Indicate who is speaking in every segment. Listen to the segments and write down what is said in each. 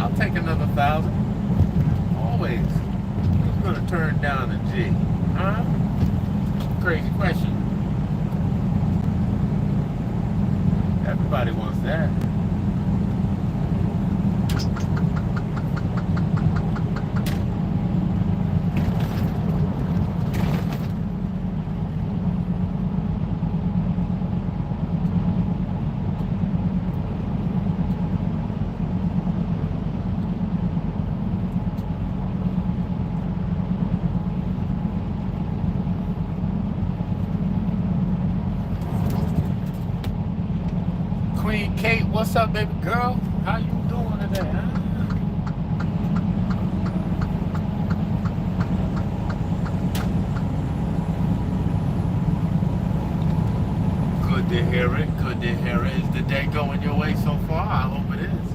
Speaker 1: I'll take another 1,000. Always. Who's gonna turn down a G? Huh? Crazy question. Everybody wants that. Queen Kate, what's up, baby girl? How you doing today, huh? Good to hear it. Good to hear it. Is the day going your way so far? I hope it is.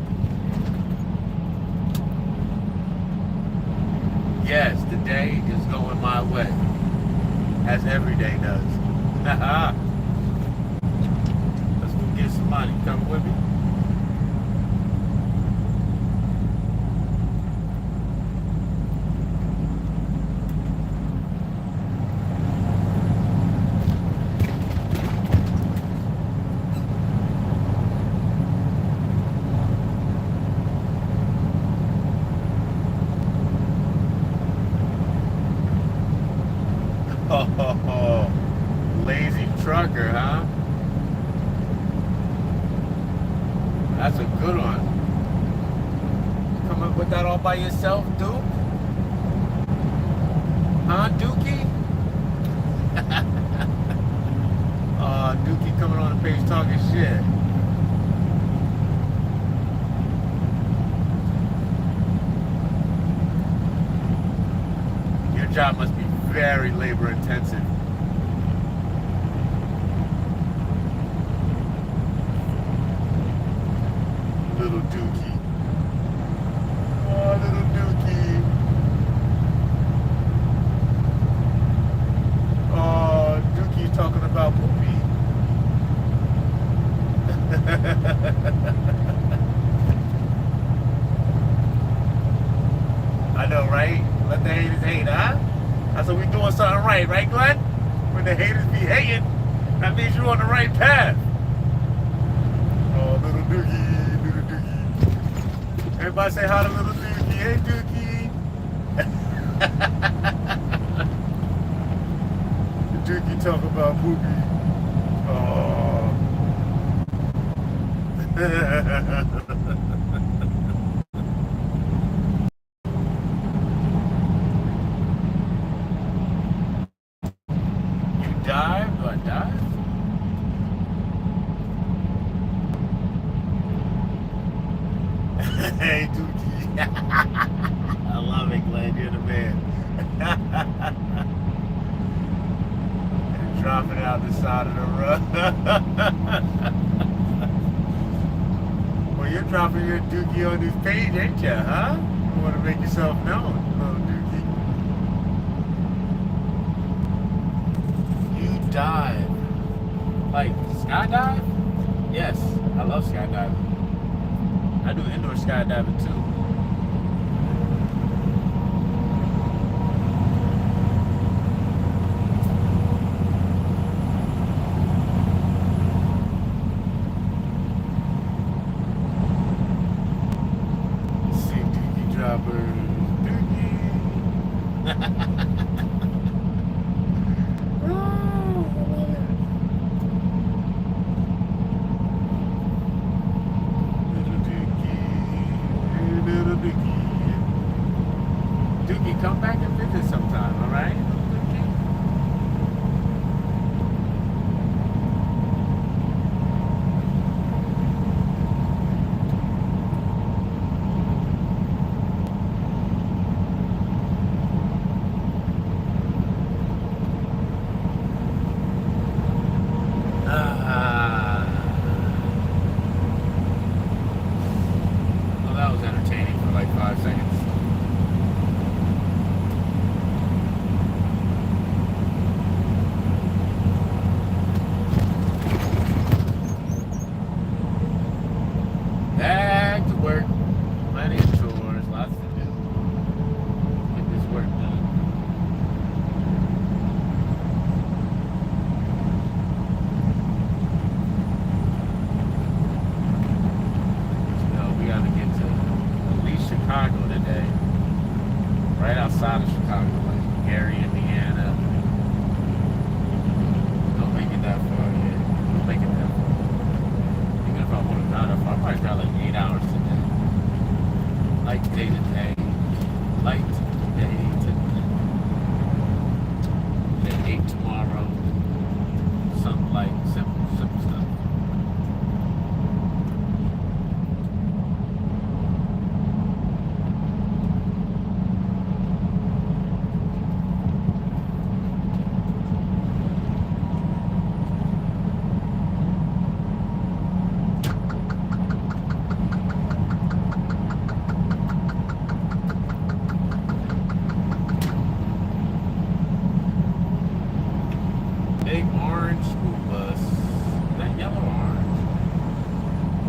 Speaker 1: Yes, the day is going my way. As every day does. Let's go get some money. Come with me. Oh, lazy trucker, huh? That's a good one. Come up with that all by yourself, Duke? Huh, Dookie? Dookie coming on the page talking shit. Your job must be very labor intensive. Little Dookie. Oh, little Dookie. Oh, Dookie talking about poopy. I know, right? Let the haters hate, huh? That's what we doing something right, right, Glenn? When the haters be hating, that means you're on the right path. Oh, little Dookie, little Dookie. Everybody say hi to little Dookie. Hey, Dookie. Dookie talk about poopy. Oh. Dive? Do I dive? Hey, Dookie. I love it, Glenn. You're the man. And dropping it out the side of the road. Well, you're dropping your Dookie on this page, ain't you, huh? You want to make yourself known, little Dookie. Dive. Like skydive? Yes, I love skydiving. I do indoor skydiving too. See Dookie droppers. Dookie. Dookie, come back and visit sometime, all right? Well, that was entertaining for like 5 seconds. Back to work. Plenty of chores. outside of Chicago, like Gary, Indiana. Don't make it that far yet. Don't make it that far. Even if I want to drive that far, I probably drive like 8 hours today. Like day to day. Like day to day. Then 8 tomorrow. Something like simple stuff. Big orange school bus. Is that yellow or orange?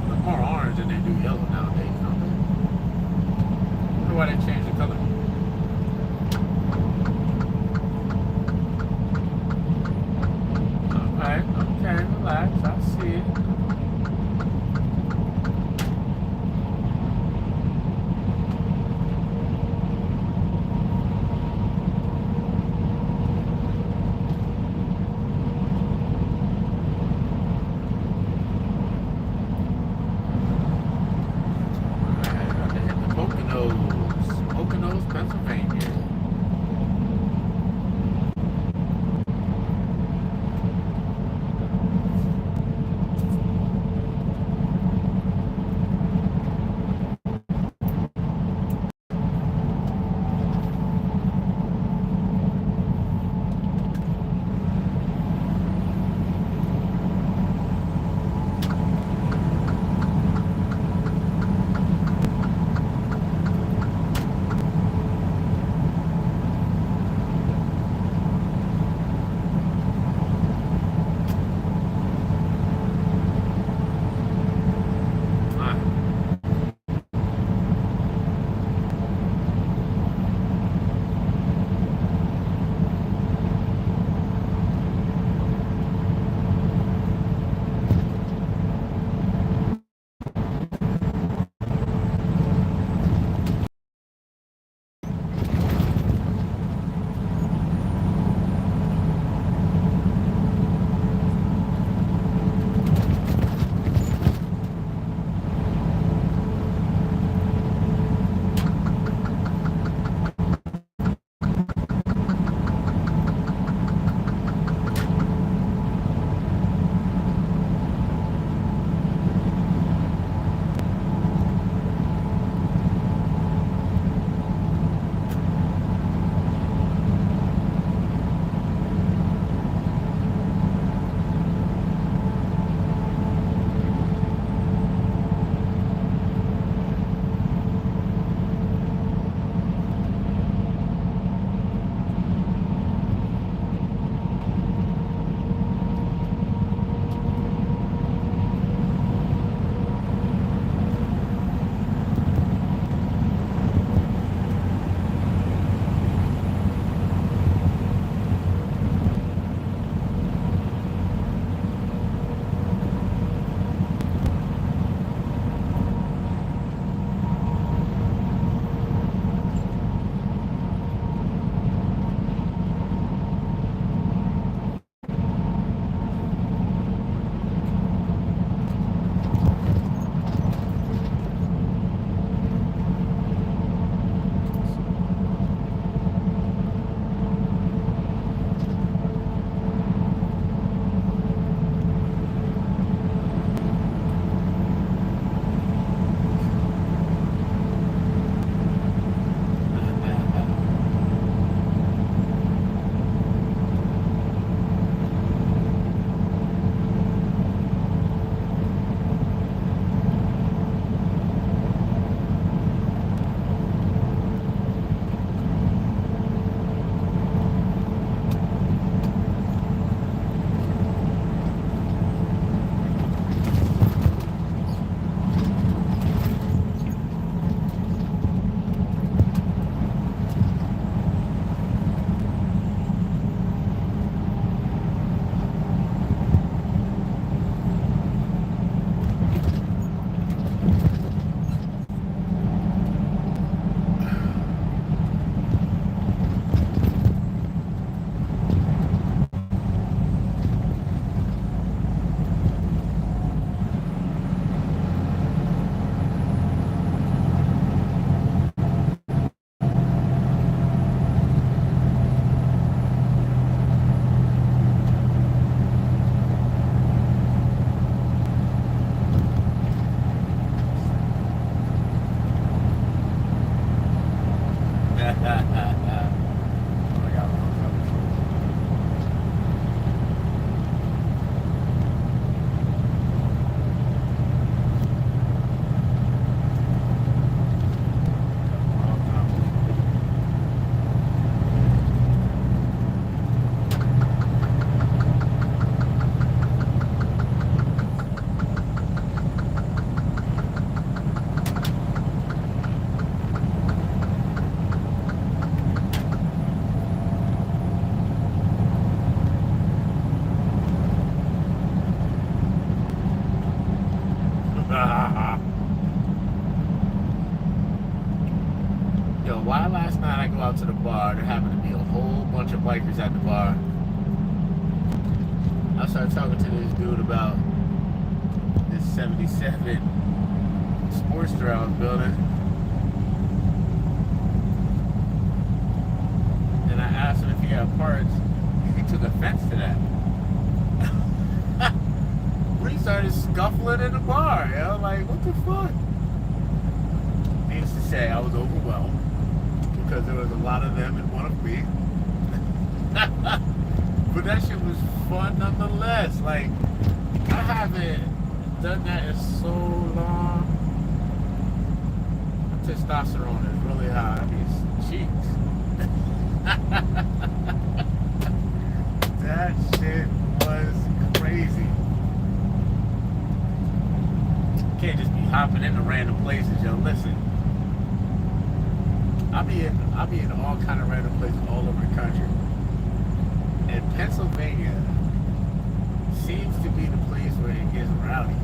Speaker 1: Look more orange than they do yellow nowadays, don't they? I wonder why they changed the color. Alright, okay, relax. I see it. Poconos, Pennsylvania. why last night I go out to the bar, there happened to be a whole bunch of bikers at the bar. I started talking to this dude about this 77 Sportster I was building. And I asked him if he had parts. He took offense to that. We started scuffling in the bar. I was like, what the fuck? Needless to say, I was overwhelmed because there was a lot of them and one of me. But that shit was fun nonetheless. Like, I haven't done that in so long. My testosterone is really high. These cheeks. That shit was crazy. Can't just be hopping into random places, yo. Listen, I'll be in all kind of random places all over the country. And Pennsylvania seems to be the place where it gets rowdy.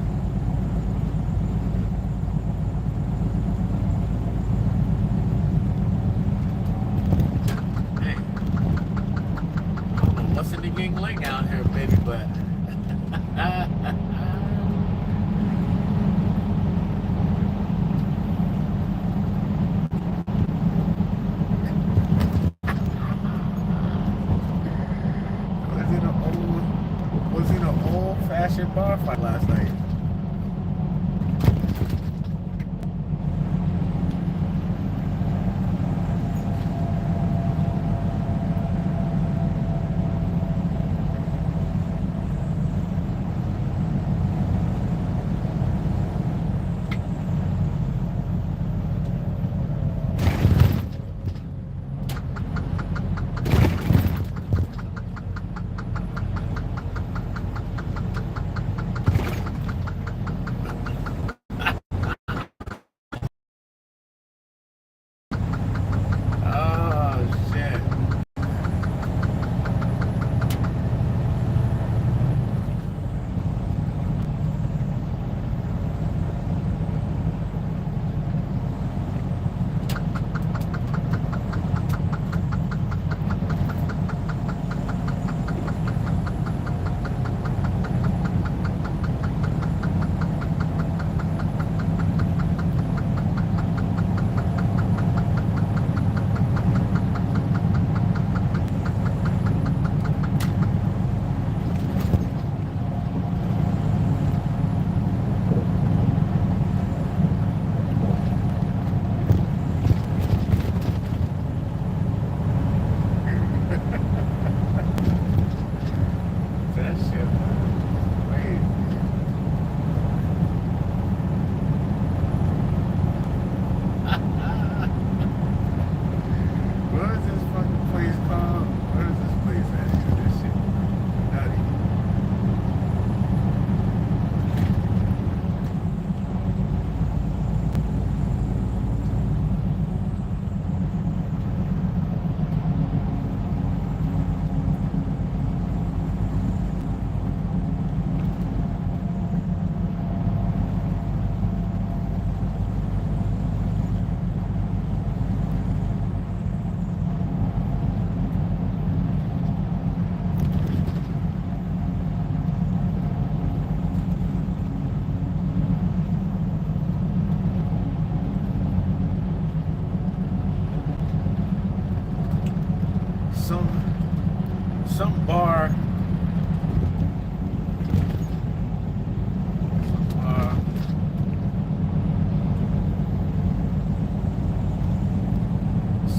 Speaker 1: Hey, I don't know what's in the Yingling out here, baby, but was in an old-fashioned bar fight last night. Some bar.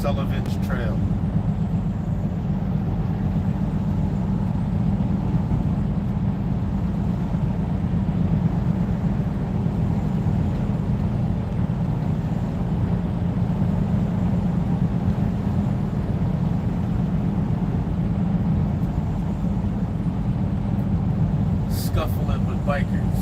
Speaker 1: Sullivan's Trail. Scuffling with bikers.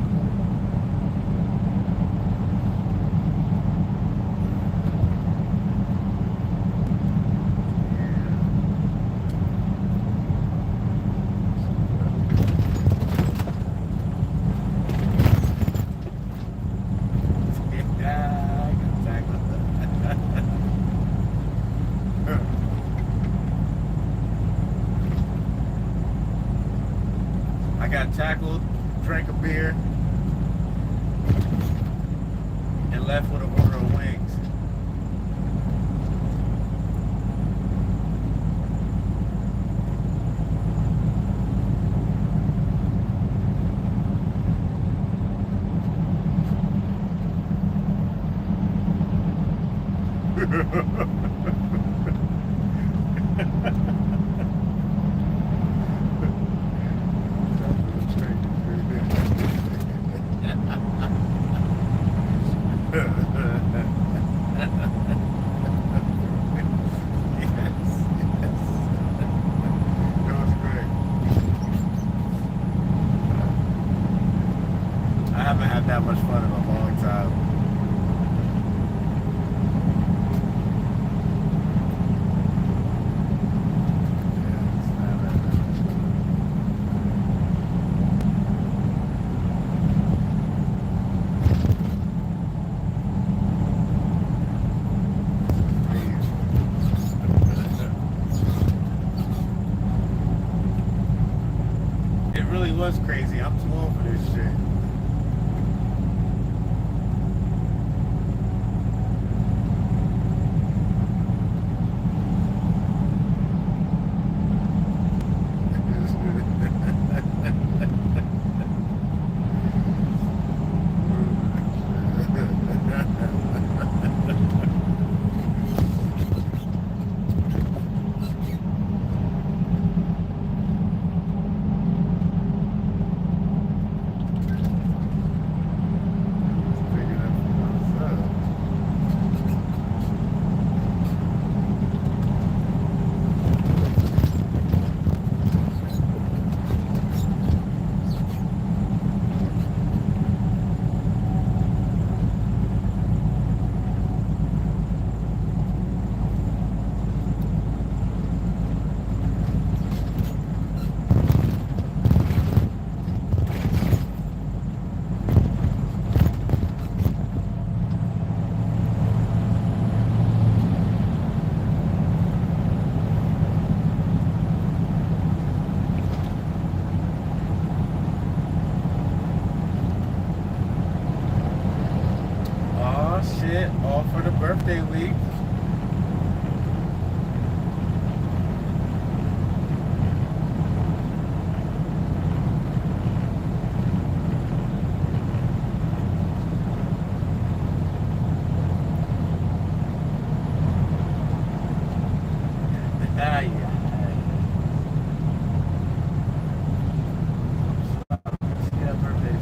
Speaker 1: Sullivan's Trail. tackled, drank a beer, and left with a order of wings. I haven't had that much fun in a long time. It really was crazy. I'm too old for this shit. Shit, all for the birthday week. Ah, yeah. Yeah, birthday.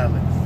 Speaker 1: jealous.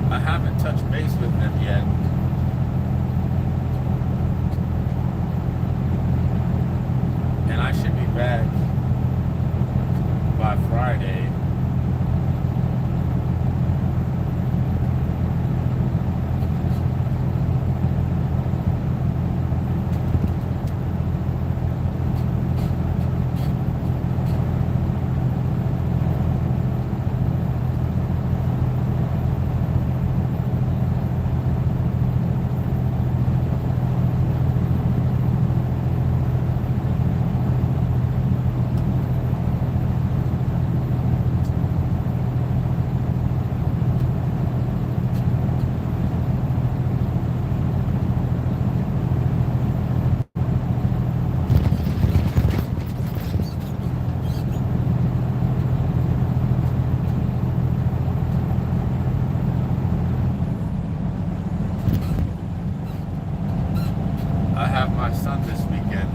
Speaker 1: I haven't touched base with them yet. And I should be back by Friday. I have my son this weekend.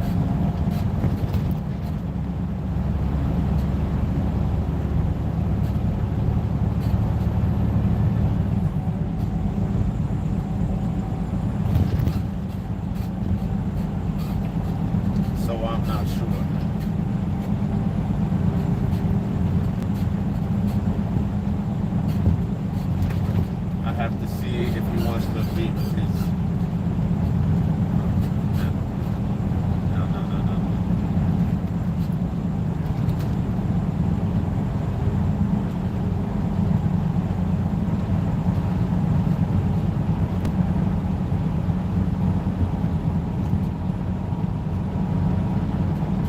Speaker 1: So I'm not sure. I have to see if he wants to leave his.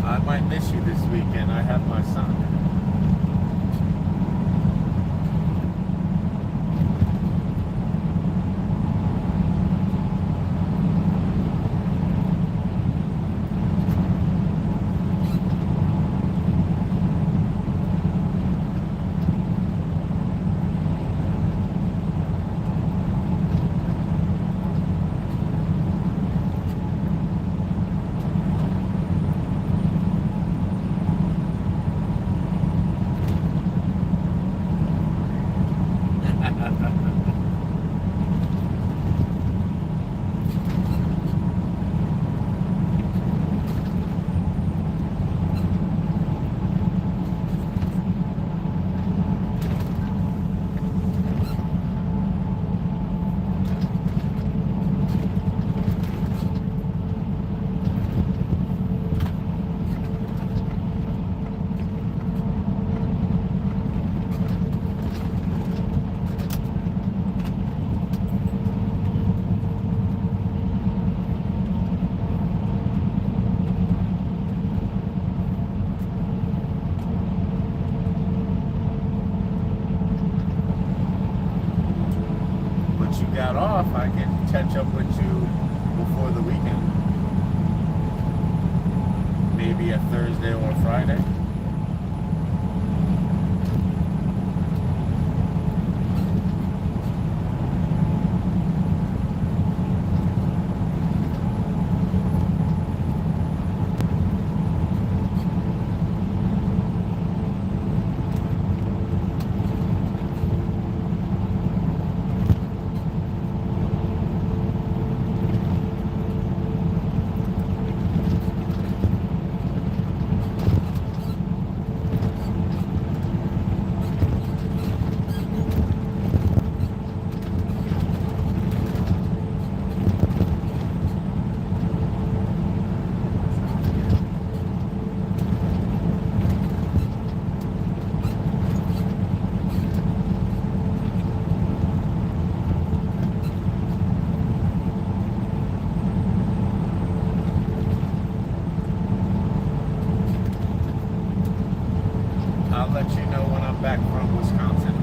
Speaker 1: I might miss you this weekend. I have my son. You got off, I can catch up with you before the weekend. Thursday or Friday. I'll let you know when I'm back from Wisconsin.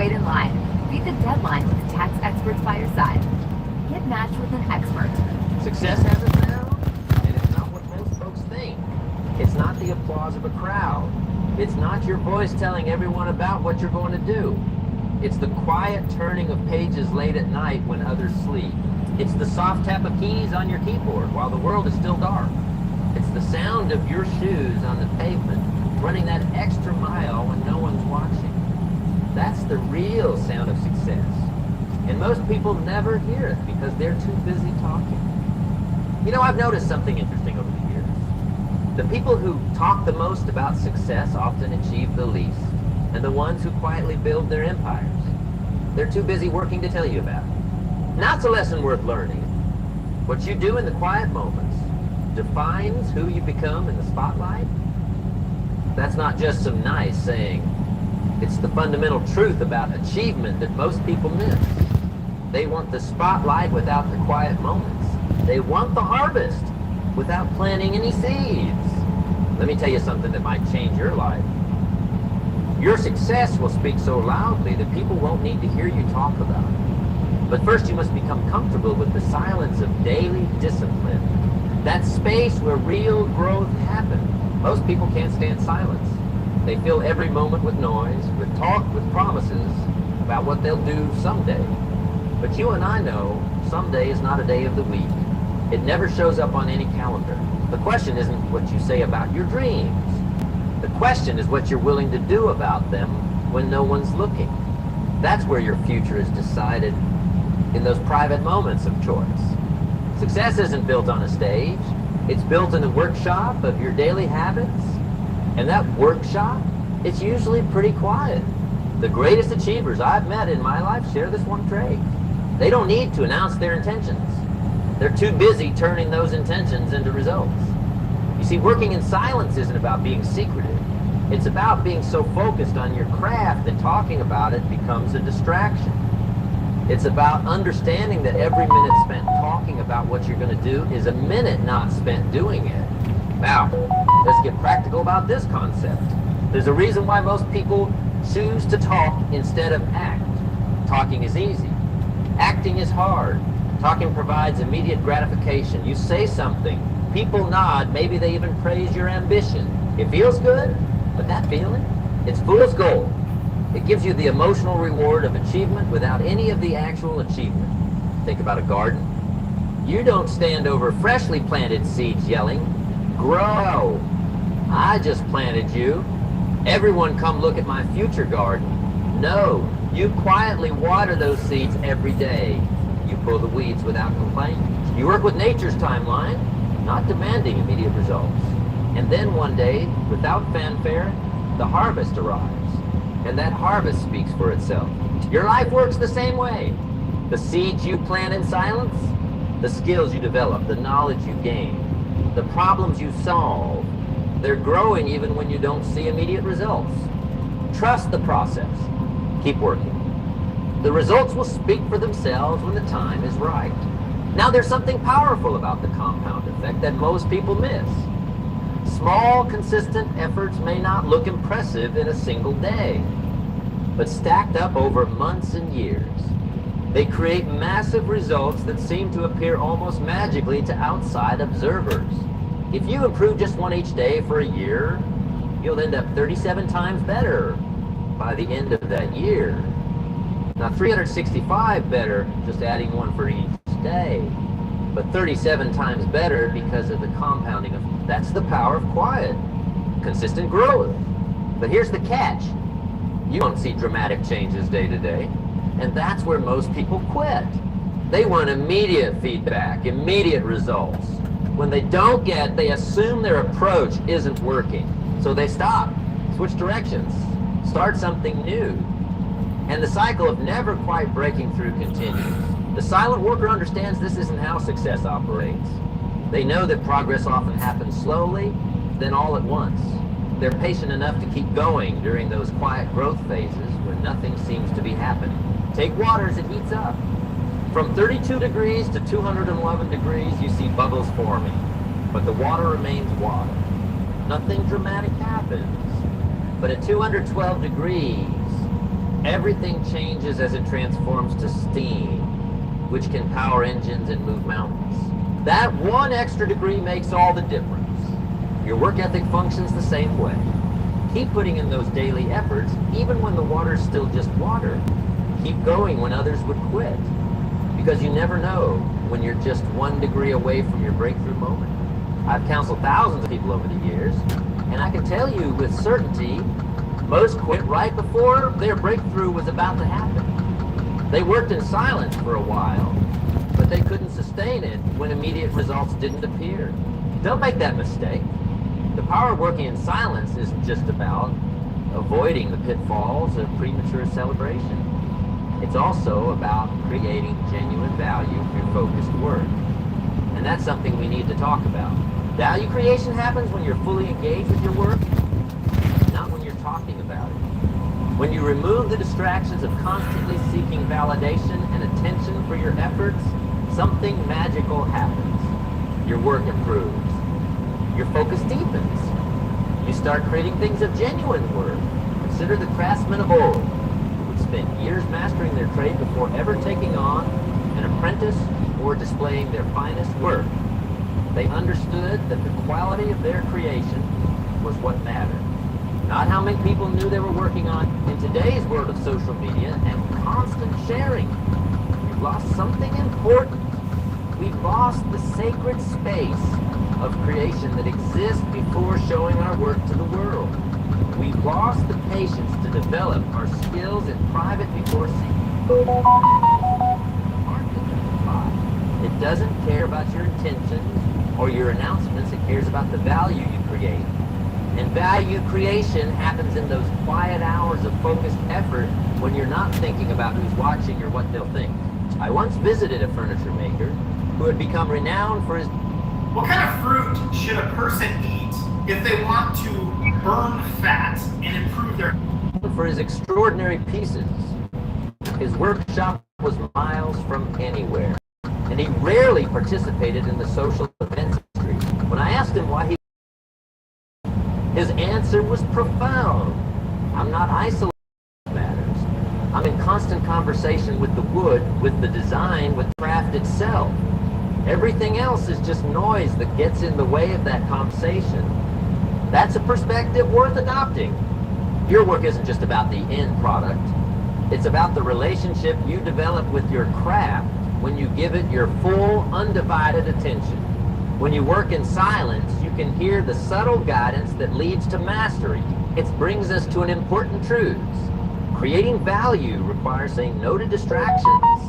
Speaker 2: wait in line. Beat the deadline with tax experts by your side. Get matched with an expert.
Speaker 3: Success has a sound, and it's not what most folks think. It's not the applause of a crowd. It's not your voice telling everyone about what you're going to do. It's the quiet turning of pages late at night when others sleep. It's the soft tap of keys on your keyboard while the world is still dark. It's the sound of your shoes on the pavement, running that extra mile when no one's watching. That's the real sound of success. And most people never hear it because they're too busy talking. You know, I've noticed something interesting over the years. The people who talk the most about success often achieve the least, and the ones who quietly build their empires. They're too busy working to tell you about it. Now it's a lesson worth learning. What you do in the quiet moments defines who you become in the spotlight. That's not just some nice saying. It's the fundamental truth about achievement that most people miss. They want the spotlight without the quiet moments. They want the harvest without planting any seeds. Let me tell you something that might change your life. Your success will speak so loudly that people won't need to hear you talk about it. But first you must become comfortable with the silence of daily discipline. That space where real growth happens. Most people can't stand silence. They fill every moment with noise, with talk, with promises about what they'll do someday. But you and I know someday is not a day of the week. It never shows up on any calendar. The question isn't what you say about your dreams. The question is what you're willing to do about them when no one's looking. That's where your future is decided, in those private moments of choice. Success isn't built on a stage. It's built in the workshop of your daily habits. And that workshop, it's usually pretty quiet. The greatest achievers I've met in my life share this one trait. They don't need to announce their intentions. They're too busy turning those intentions into results. You see, working in silence isn't about being secretive. It's about being so focused on your craft that talking about it becomes a distraction. It's about understanding that every minute spent talking about what you're going to do is a minute not spent doing it. Now, let's get practical about this concept. There's a reason why most people choose to talk instead of act. Talking is easy. Acting is hard. Talking provides immediate gratification. You say something, people nod, maybe they even praise your ambition. It feels good, but that feeling, it's fool's gold. It gives you the emotional reward of achievement without any of the actual achievement. Think about a garden. You don't stand over freshly planted seeds yelling, "Grow! I just planted you. Everyone come look at my future garden." No, you quietly water those seeds every day. You pull the weeds without complaint. You work with nature's timeline, not demanding immediate results. And then one day, without fanfare, the harvest arrives. And that harvest speaks for itself. Your life works the same way. The seeds you plant in silence, the skills you develop, the knowledge you gain, the problems you solve, they're growing even when you don't see immediate results. Trust the process. Keep working. The results will speak for themselves when the time is right. Now there's something powerful about the compound effect that most people miss. Small, consistent efforts may not look impressive in a single day, but stacked up over months and years, they create massive results that seem to appear almost magically to outside observers. If you improve just one each day for a year, you'll end up 37 times better by the end of that year. Now 365 better, just adding one for each day, but 37 times better because of the compounding of, that's the power of quiet, consistent growth. But here's the catch. You won't see dramatic changes day to day, and that's where most people quit. They want immediate feedback, immediate results. When they don't get, they assume their approach isn't working. So they stop, switch directions, start something new. And the cycle of never quite breaking through continues. The silent worker understands this isn't how success operates. They know that progress often happens slowly, then all at once. They're patient enough to keep going during those quiet growth phases where nothing seems to be happening. Take water as it heats up. From 32 degrees to 211 degrees, you see bubbles forming, but the water remains water. Nothing dramatic happens. But at 212 degrees, Everything changes as it transforms to steam, which can power engines and move mountains. That one extra degree makes all the difference. Your work ethic functions the same way. Keep putting in those daily efforts, even when the water's still just water. Keep going when others would quit. Because you never know when you're just 1 degree away from your breakthrough moment. I've counseled thousands of people over the years, and I can tell you with certainty, most quit right before their breakthrough was about to happen. They worked in silence for a while, but they couldn't sustain it when immediate results didn't appear. Don't make that mistake. The power of working in silence isn't just about avoiding the pitfalls of premature celebration. It's also about creating genuine value through focused work. And that's something we need to talk about. Value creation happens when you're fully engaged with your work, not when you're talking about it. When you remove the distractions of constantly seeking validation and attention for your efforts, something magical happens. Your work improves. Your focus deepens. You start creating things of genuine worth. Consider the craftsmen of old, who would spend years mastering their trade before ever taking on an apprentice or displaying their finest work. They understood that the quality of their creation was what mattered, not how many people knew they were working on. In today's world of social media and constant sharing, we've lost something important. We've lost the sacred space of creation that exists before showing our work to the world. We've lost the patience to develop our skills in private before seeking. It doesn't care about your intentions or your announcements. It cares about the value you create. And value creation happens in those quiet hours of focused effort when you're not thinking about who's watching or what they'll think. I once visited a furniture maker who had become renowned for his...
Speaker 4: What kind of fruit should a person eat if they want to burn fat and improve their...
Speaker 3: for his extraordinary pieces. His workshop was miles from anywhere, and he rarely participated in the social event industry. When I asked him why his answer was profound. I'm not isolated in matters. I'm in constant conversation with the wood, with the design, with craft itself. Everything else is just noise that gets in the way of that conversation. That's a perspective worth adopting. Your work isn't just about the end product. It's about the relationship you develop with your craft when you give it your full, undivided attention. When you work in silence, you can hear the subtle guidance that leads to mastery. It brings us to an important truth. Creating value requires saying no to distractions.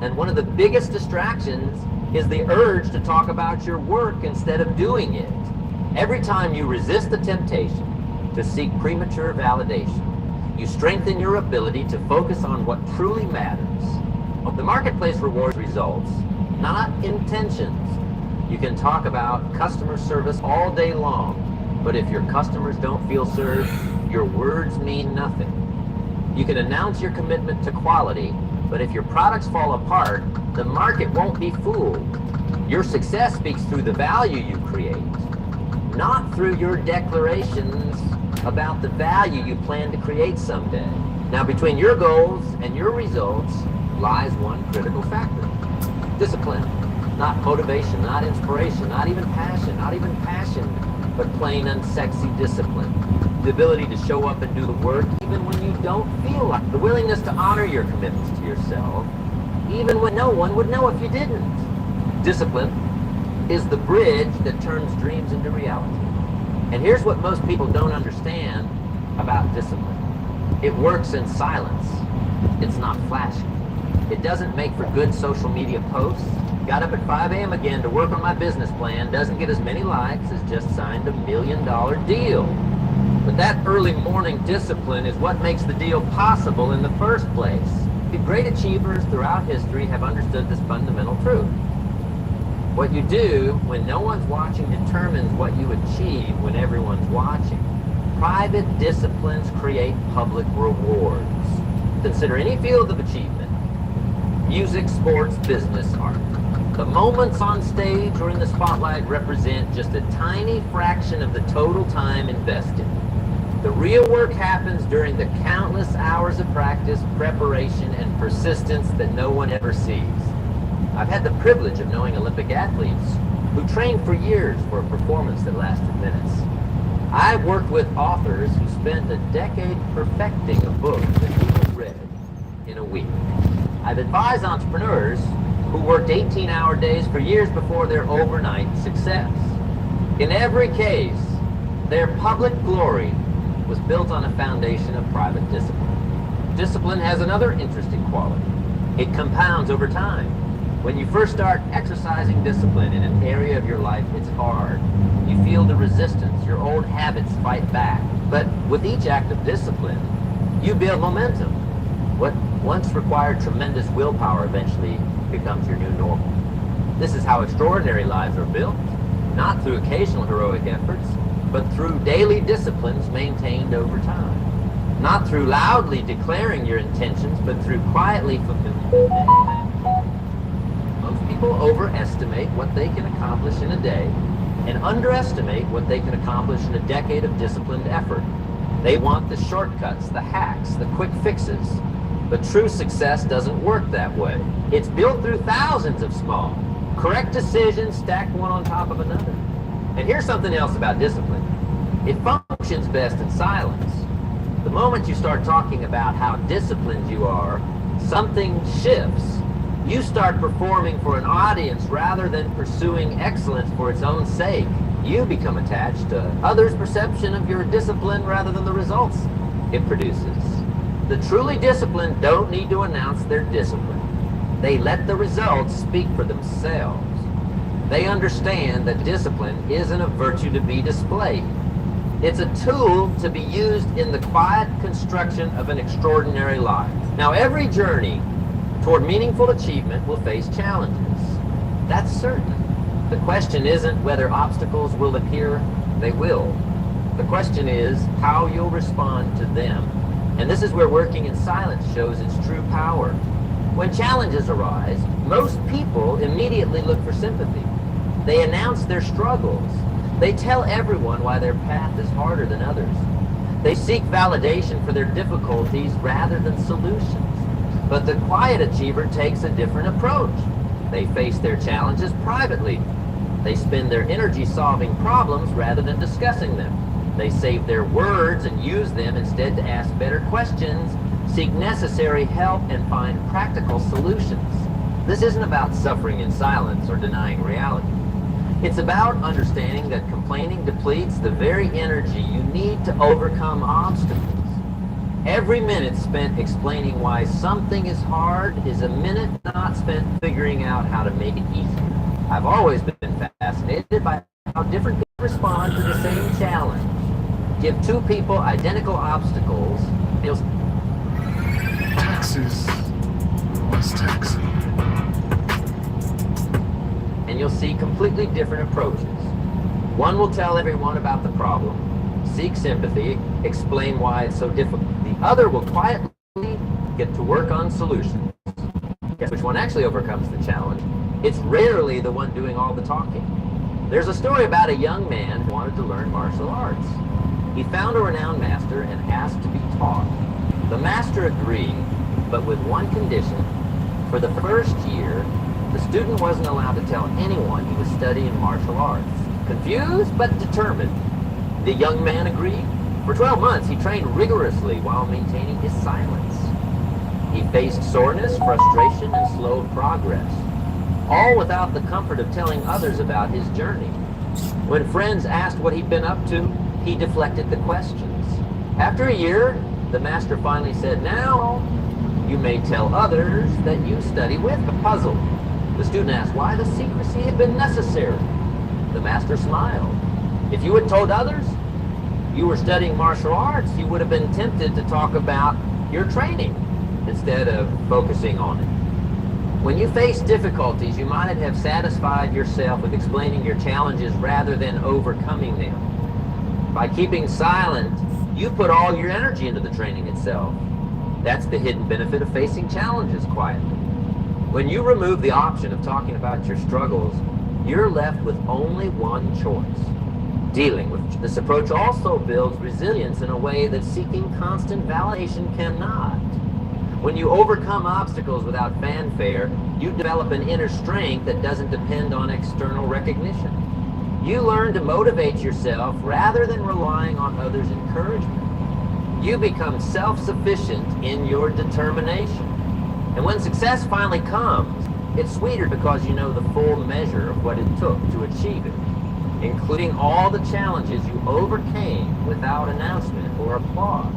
Speaker 3: And one of the biggest distractions is the urge to talk about your work instead of doing it. Every time you resist the temptation to seek premature validation, you strengthen your ability to focus on what truly matters. The marketplace rewards results, not intentions. You can talk about customer service all day long, but if your customers don't feel served, your words mean nothing. You can announce your commitment to quality, but if your products fall apart, the market won't be fooled. Your success speaks through the value you create, not through your declarations about the value you plan to create someday. Now, between your goals and your results lies one critical factor: discipline. Not motivation, not inspiration, not even passion, but plain unsexy discipline. The ability to show up and do the work even when you don't feel like it. The willingness to honor your commitments to yourself, even when no one would know if you didn't. Discipline is the bridge that turns dreams into reality. And here's what most people don't understand about discipline. It works in silence. It's not flashy. It doesn't make for good social media posts. Got up at 5 a.m. again to work on my business plan. Doesn't get as many likes as just signed $1 million deal. But that early morning discipline is what makes the deal possible in the first place. The great achievers throughout history have understood this fundamental truth. What you do when no one's watching determines what you achieve when everyone's watching. Private disciplines create public rewards. Consider any field of achievement: music, sports, business, art. The moments on stage or in the spotlight represent just a tiny fraction of the total time invested. The real work happens during the countless hours of practice, preparation, and persistence that no one ever sees. I've had the privilege of knowing Olympic athletes who trained for years for a performance that lasted minutes. I've worked with authors who spent a decade perfecting a book that people read in a week. I've advised entrepreneurs who worked 18-hour days for years before their overnight success. In every case, their public glory was built on a foundation of private discipline. Discipline has another interesting quality. It compounds over time. When you first start exercising discipline in an area of your life, it's hard. You feel the resistance. Your old habits fight back. But with each act of discipline, you build momentum. What once required tremendous willpower eventually becomes your new normal. This is how extraordinary lives are built, not through occasional heroic efforts, but through daily disciplines maintained over time. Not through loudly declaring your intentions, but through quietly fulfilling them. Most people overestimate what they can accomplish in a day and underestimate what they can accomplish in a decade of disciplined effort. They want the shortcuts, the hacks, the quick fixes. But true success doesn't work that way. It's built through thousands of small, correct decisions stacked one on top of another. And here's something else about discipline. It functions best in silence. The moment you start talking about how disciplined you are, something shifts. You start performing for an audience rather than pursuing excellence for its own sake. You become attached to others' perception of your discipline rather than the results it produces. The truly disciplined don't need to announce their discipline. They let the results speak for themselves. They understand that discipline isn't a virtue to be displayed. It's a tool to be used in the quiet construction of an extraordinary life. Now, every journey toward meaningful achievement will face challenges. That's certain. The question isn't whether obstacles will appear. They will. The question is how you'll respond to them. And this is where working in silence shows its true power. When challenges arise, most people immediately look for sympathy. They announce their struggles. They tell everyone why their path is harder than others. They seek validation for their difficulties rather than solutions. But the quiet achiever takes a different approach. They face their challenges privately. They spend their energy solving problems rather than discussing them. They save their words and use them instead to ask better questions, seek necessary help, and find practical solutions. This isn't about suffering in silence or denying reality. It's about understanding that complaining depletes the very energy you need to overcome obstacles. Every minute spent explaining why something is hard is a minute not spent figuring out how to make it easier. I've always been fascinated by how different people respond to the same challenge. Give two people identical obstacles.
Speaker 1: Taxes. What's tax?
Speaker 3: And you'll see completely different approaches. One will tell everyone about the problem, seek sympathy, explain why it's so difficult. The other will quietly get to work on solutions. Guess which one actually overcomes the challenge? It's rarely the one doing all the talking. There's a story about a young man who wanted to learn martial arts. He found a renowned master and asked to be taught. The master agreed, but with one condition. For the first year, the student wasn't allowed to tell anyone he was studying martial arts. Confused but determined, the young man agreed. For 12 months, he trained rigorously while maintaining his silence. He faced soreness, frustration, and slowed progress, all without the comfort of telling others about his journey. When friends asked what he'd been up to, he deflected the questions. After a year, the master finally said, "Now, you may tell others that you study with." Puzzled, the student asked why the secrecy had been necessary. The master smiled. If you had told others you were studying martial arts, you would have been tempted to talk about your training instead of focusing on it. When you face difficulties, you might have satisfied yourself with explaining your challenges rather than overcoming them. By keeping silent, you put all your energy into the training itself. That's the hidden benefit of facing challenges quietly. When you remove the option of talking about your struggles, you're left with only one choice. dealing with. This approach also builds resilience in a way that seeking constant validation cannot. When you overcome obstacles without fanfare, you develop an inner strength that doesn't depend on external recognition. You learn to motivate yourself rather than relying on others' encouragement. You become self-sufficient in your determination. And when success finally comes, it's sweeter because you know the full measure of what it took to achieve it, including all the challenges you overcame without announcement or applause.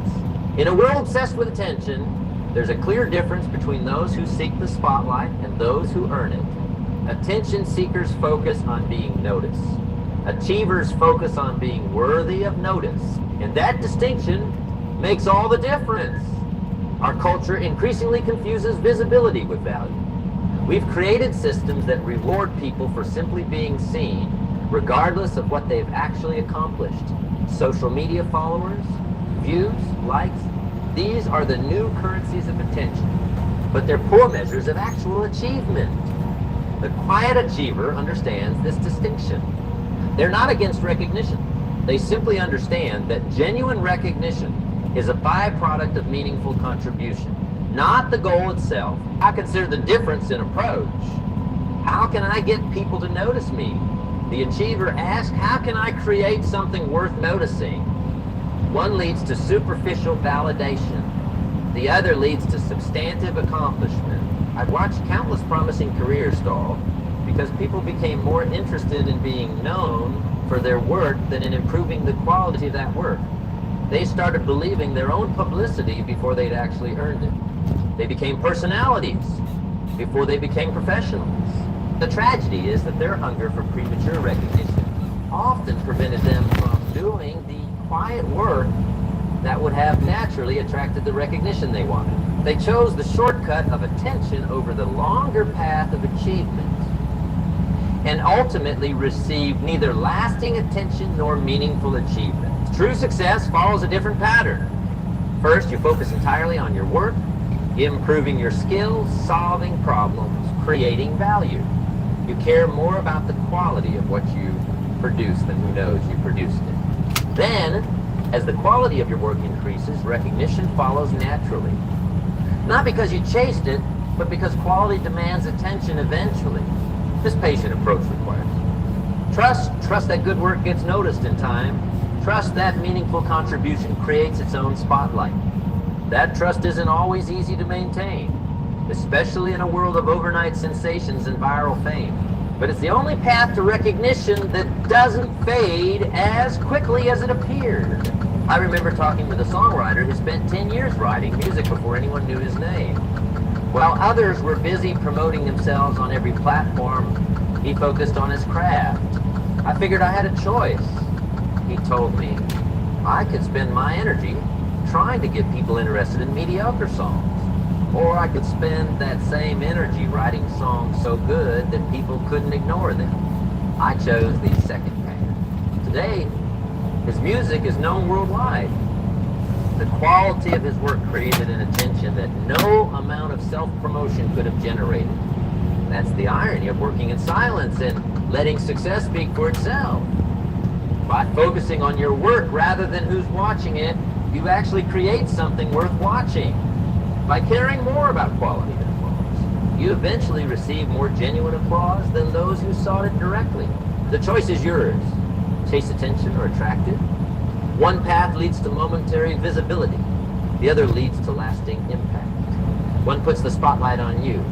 Speaker 3: In a world obsessed with attention, there's a clear difference between those who seek the spotlight and those who earn it. Attention seekers focus on being noticed. Achievers focus on being worthy of notice. And that distinction makes all the difference. Our culture increasingly confuses visibility with value. We've created systems that reward people for simply being seen, regardless of what they've actually accomplished. Social media followers, views, likes, these are the new currencies of attention, but they're poor measures of actual achievement. The quiet achiever understands this distinction. They're not against recognition. They simply understand that genuine recognition is a byproduct of meaningful contribution, not the goal itself. I consider the difference in approach. How can I get people to notice me? The achiever asks, how can I create something worth noticing? One leads to superficial validation. The other leads to substantive accomplishment. I've watched countless promising careers stall because people became more interested in being known for their work than in improving the quality of that work. They started believing their own publicity before they'd actually earned it. They became personalities before they became professionals. The tragedy is that their hunger for premature recognition often prevented them from doing the quiet work that would have naturally attracted the recognition they wanted. They chose the shortcut of attention over the longer path of achievement, and ultimately received neither lasting attention nor meaningful achievement. True success follows a different pattern. First, you focus entirely on your work, improving your skills, solving problems, creating value. You care more about the quality of what you produce than who knows you produced it. Then, as the quality of your work increases, recognition follows naturally. Not because you chased it, but because quality demands attention eventually. This patient approach requires trust that good work gets noticed in time. Trust that meaningful contribution creates its own spotlight. That trust isn't always easy to maintain, especially in a world of overnight sensations and viral fame. But it's the only path to recognition that doesn't fade as quickly as it appeared. I remember talking with a songwriter who spent 10 years writing music before anyone knew his name. While others were busy promoting themselves on every platform, he focused on his craft. I figured I had a choice. He told me I could spend my energy trying to get people interested in mediocre songs. Or I could spend that same energy writing songs so good that people couldn't ignore them. I chose the second path. Today, his music is known worldwide. The quality of his work created an attention that no amount of self-promotion could have generated. That's the irony of working in silence and letting success speak for itself. By focusing on your work rather than who's watching it, you actually create something worth watching. By caring more about quality than applause, you eventually receive more genuine applause than those who sought it directly. The choice is yours. Chase attention or attract it. One path leads to momentary visibility. The other leads to lasting impact. One puts the spotlight on you.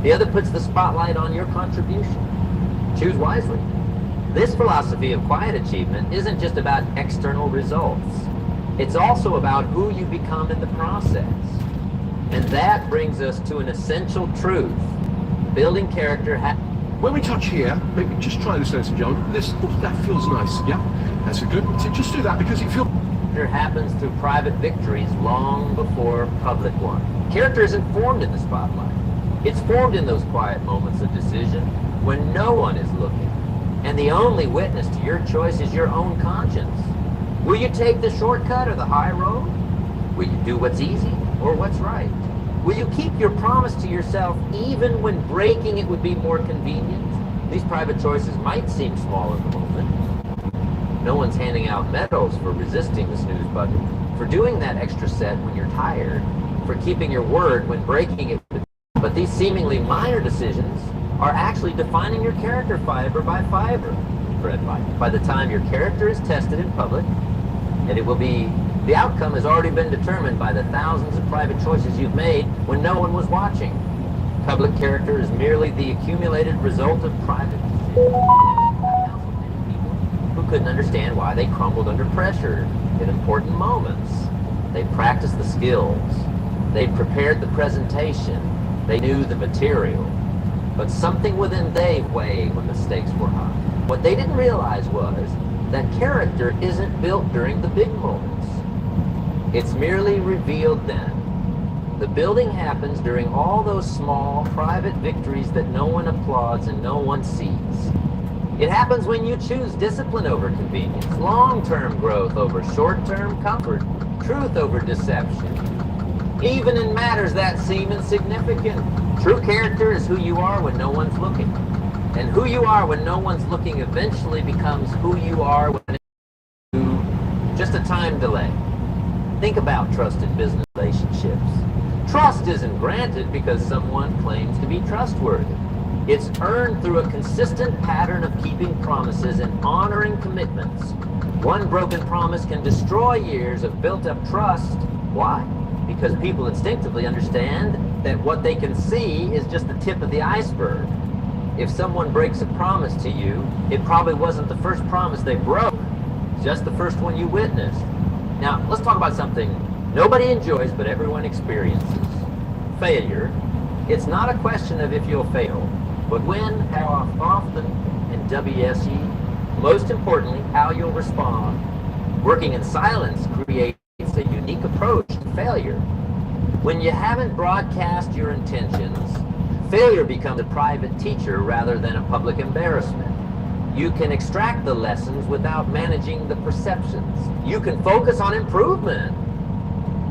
Speaker 3: The other puts the spotlight on your contribution. Choose wisely. This philosophy of quiet achievement isn't just about external results. It's also about who you become in the process. And that brings us to an essential truth. Building character
Speaker 5: When we touch here, maybe just try this, ladies and gentlemen. That feels nice, yeah? That's a good. So just do that because it feels...
Speaker 3: Character happens through private victories long before public ones. Character isn't formed in the spotlight. It's formed in those quiet moments of decision when no one is looking. And the only witness to your choice is your own conscience. Will you take the shortcut or the high road? Will you do what's easy or what's right? Will you keep your promise to yourself even when breaking it would be more convenient? These private choices might seem small in the moment, No one's handing out medals for resisting the snooze button, for doing that extra set when you're tired, for keeping your word when breaking it. But these seemingly minor decisions are actually defining your character fiber by fiber. By the time your character is tested in public, and the outcome has already been determined by the thousands of private choices you've made when no one was watching. Public character is merely the accumulated result of private decisions. Who couldn't understand why they crumbled under pressure in important moments. They practiced the skills. They prepared the presentation. They knew the material. But something within gave way when the stakes were high. What they didn't realize was that character isn't built during the big moments. It's merely revealed then. The building happens during all those small, private victories that no one applauds and no one sees. It happens when you choose discipline over convenience, long-term growth over short-term comfort, truth over deception, even in matters that seem insignificant. True character is who you are when no one's looking. And who you are when no one's looking eventually becomes who you are when it's just a time delay. Think about trusted business relationships. Trust isn't granted because someone claims to be trustworthy. It's earned through a consistent pattern of keeping promises and honoring commitments. One broken promise can destroy years of built-up trust. Why? Because people instinctively understand that what they can see is just the tip of the iceberg. If someone breaks a promise to you, it probably wasn't the first promise they broke, just the first one you witnessed. Now, let's talk about something nobody enjoys but everyone experiences. Failure. It's not a question of if you'll fail, but when, how often, and WSE. Most importantly, how you'll respond. Working in silence creates a unique approach to failure. When you haven't broadcast your intentions, failure becomes a private teacher rather than a public embarrassment. You can extract the lessons without managing the perceptions. You can focus on improvement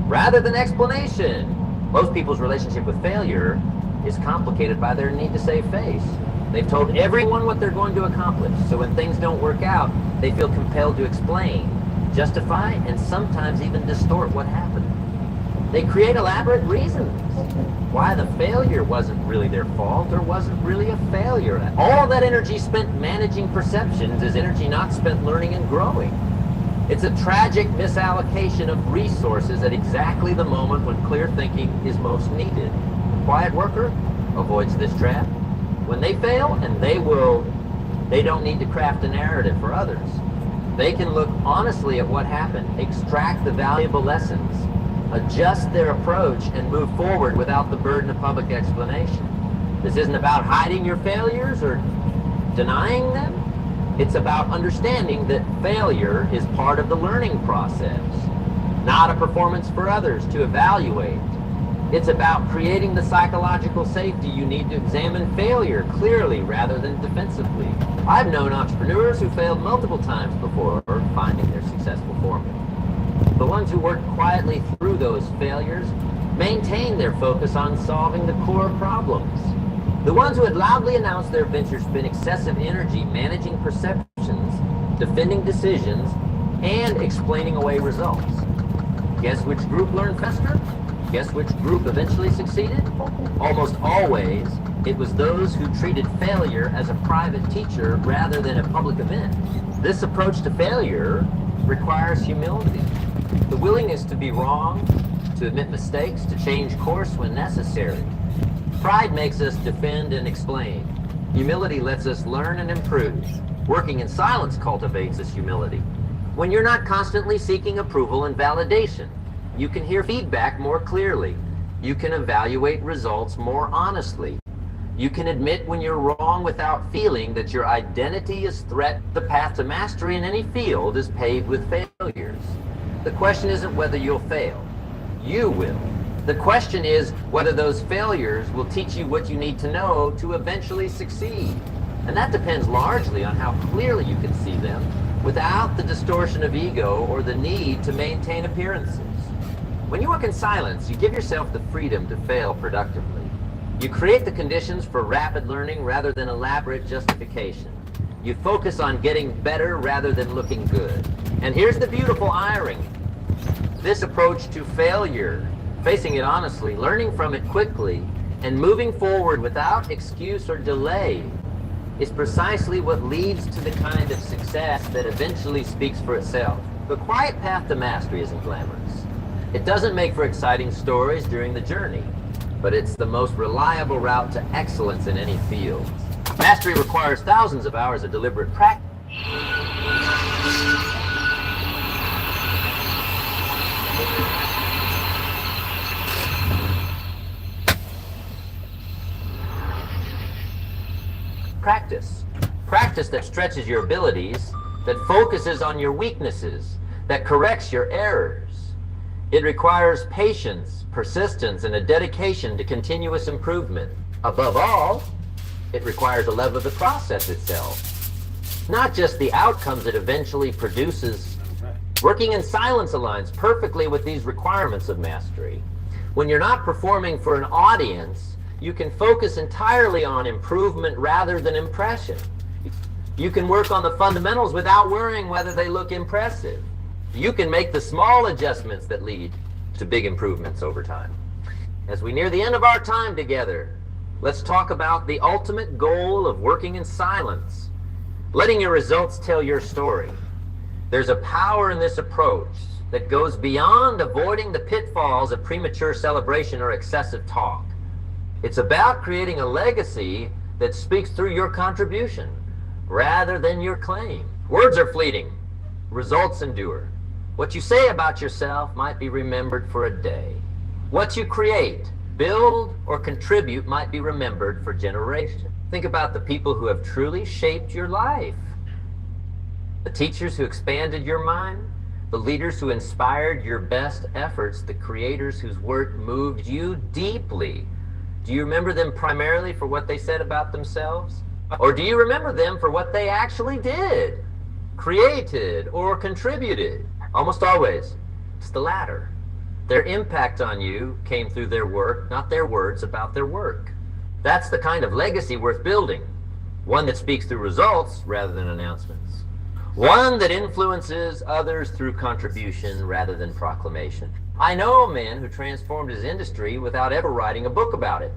Speaker 3: rather than explanation. Most people's relationship with failure is complicated by their need to save face. They've told everyone what they're going to accomplish, so when things don't work out, they feel compelled to explain, justify, and sometimes even distort what happened. They create elaborate reasons why the failure wasn't really their fault or wasn't really a failure. All that energy spent managing perceptions is energy not spent learning and growing. It's a tragic misallocation of resources at exactly the moment when clear thinking is most needed. The quiet worker avoids this trap. When they fail, and they don't need to craft a narrative for others. They can look honestly at what happened, extract the valuable lessons, adjust their approach, and move forward without the burden of public explanation. This isn't about hiding your failures or denying them. It's about understanding that failure is part of the learning process, not a performance for others to evaluate. It's about creating the psychological safety you need to examine failure clearly rather than defensively. I've known entrepreneurs who failed multiple times before finding their successful formula. The ones who worked quietly through those failures maintained their focus on solving the core problems. The ones who had loudly announced their ventures spent excessive energy managing perceptions, defending decisions, and explaining away results. Guess which group learned faster? Guess which group eventually succeeded? Almost always, it was those who treated failure as a private teacher rather than a public event. This approach to failure requires humility, the willingness to be wrong, to admit mistakes, to change course when necessary. Pride makes us defend and explain. Humility lets us learn and improve. Working in silence cultivates this humility. When you're not constantly seeking approval and validation, you can hear feedback more clearly. You can evaluate results more honestly. You can admit when you're wrong without feeling that your identity is threatened. The path to mastery in any field is paved with failures. The question isn't whether you'll fail. You will. The question is whether those failures will teach you what you need to know to eventually succeed. And that depends largely on how clearly you can see them without the distortion of ego or the need to maintain appearances. When you work in silence, you give yourself the freedom to fail productively. You create the conditions for rapid learning rather than elaborate justification. You focus on getting better rather than looking good. And here's the beautiful irony. This approach to failure, facing it honestly, learning from it quickly, and moving forward without excuse or delay is precisely what leads to the kind of success that eventually speaks for itself. The quiet path to mastery isn't glamorous. It doesn't make for exciting stories during the journey, but it's the most reliable route to excellence in any field. Mastery requires thousands of hours of deliberate practice. Practice that stretches your abilities, that focuses on your weaknesses, that corrects your errors. It requires patience, persistence, and a dedication to continuous improvement. Above all, it requires a love of the process itself, not just the outcomes it eventually produces. Working in silence aligns perfectly with these requirements of mastery. When you're not performing for an audience, you can focus entirely on improvement rather than impression. You can work on the fundamentals without worrying whether they look impressive. You can make the small adjustments that lead to big improvements over time. As we near the end of our time together, let's talk about the ultimate goal of working in silence, letting your results tell your story. There's a power in this approach that goes beyond avoiding the pitfalls of premature celebration or excessive talk. It's about creating a legacy that speaks through your contribution rather than your claim. Words are fleeting. Results endure. What you say about yourself might be remembered for a day. What you create, build, or contribute might be remembered for generations. Think about the people who have truly shaped your life. The teachers who expanded your mind, the leaders who inspired your best efforts, the creators whose work moved you deeply. Do you remember them primarily for what they said about themselves? Or do you remember them for what they actually did, created, or contributed? Almost always, it's the latter. Their impact on you came through their work, not their words about their work. That's the kind of legacy worth building. One that speaks through results rather than announcements. One that influences others through contribution rather than proclamation. I know a man who transformed his industry without ever writing a book about it.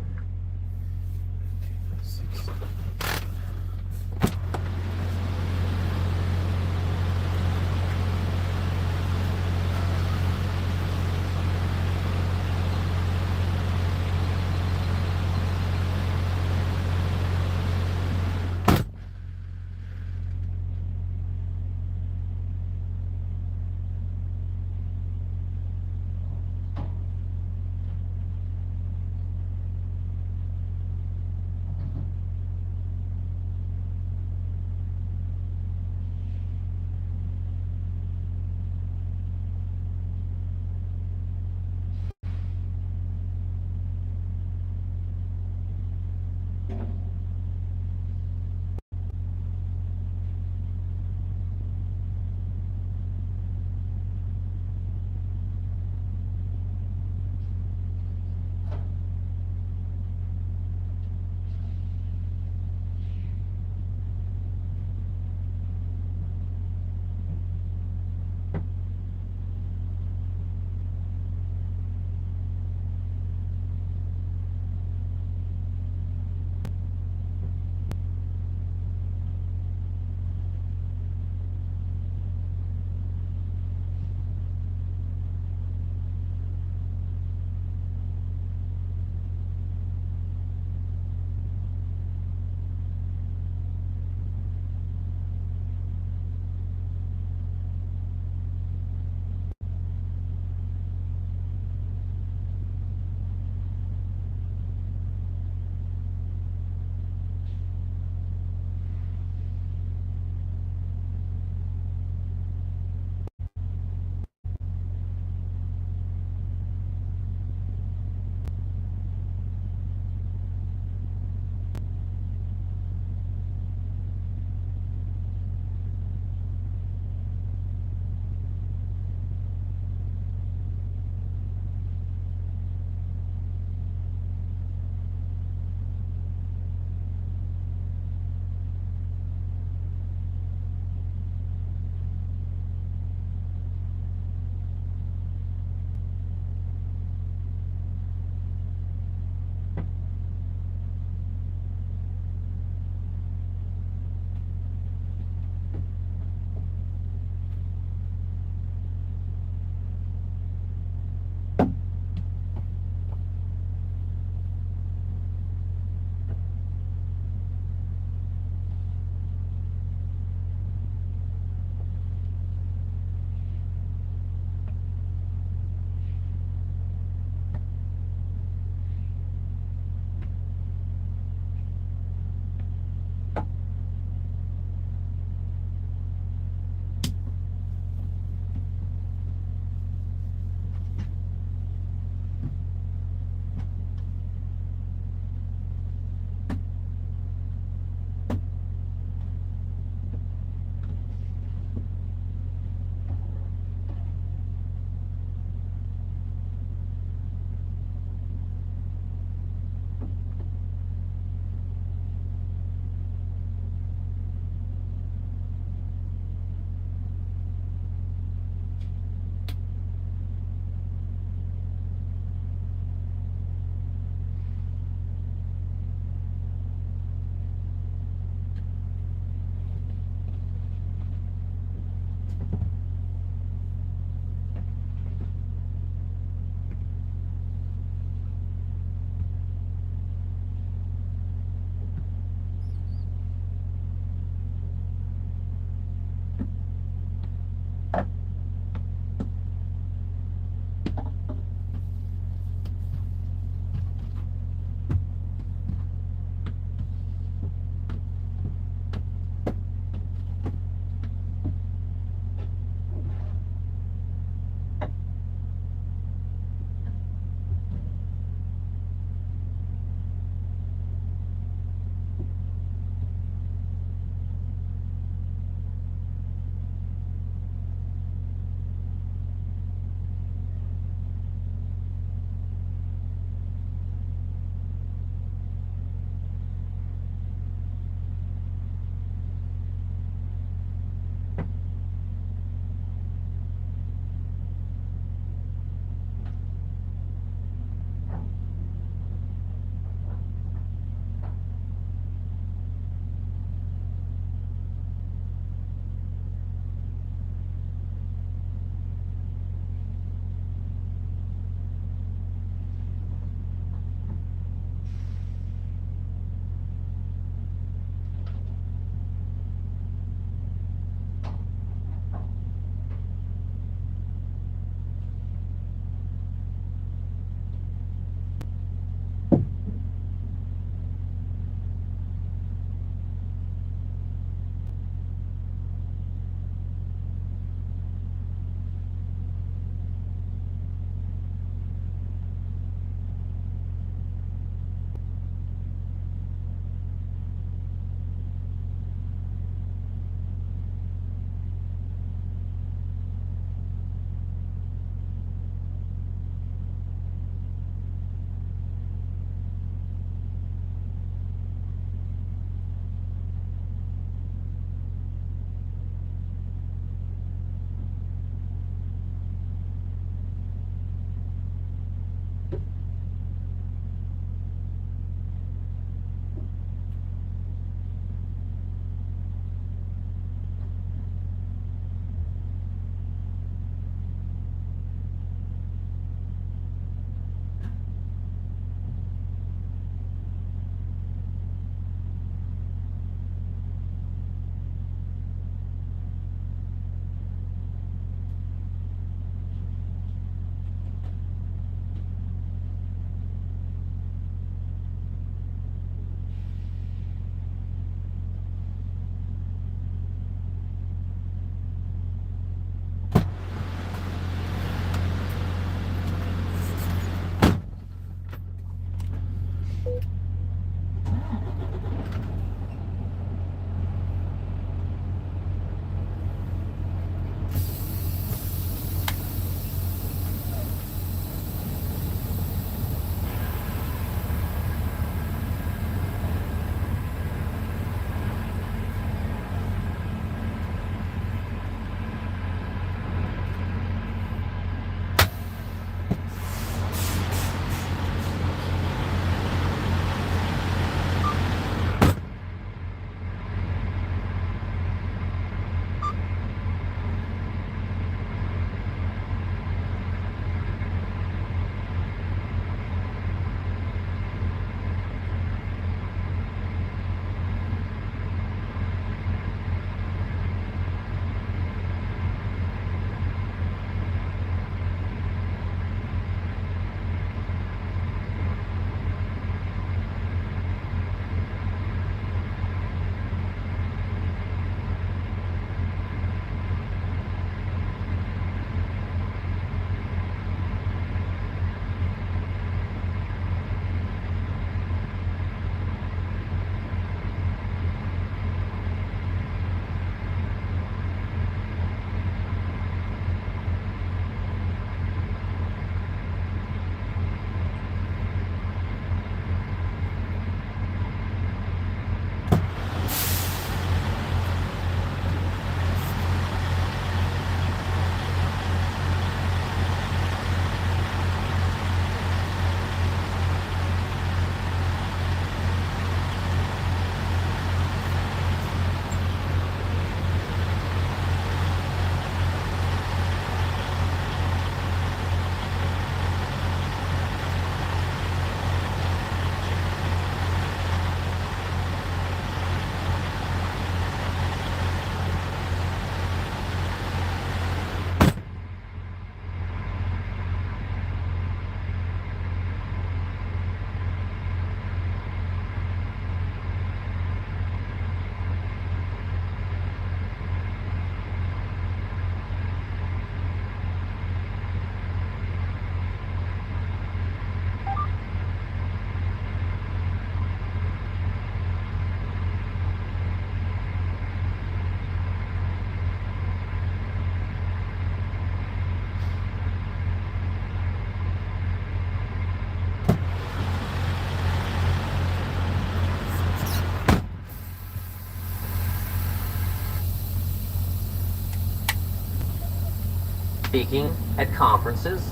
Speaker 3: Speaking at conferences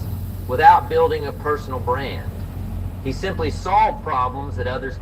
Speaker 3: without building a personal brand. He simply solved problems that others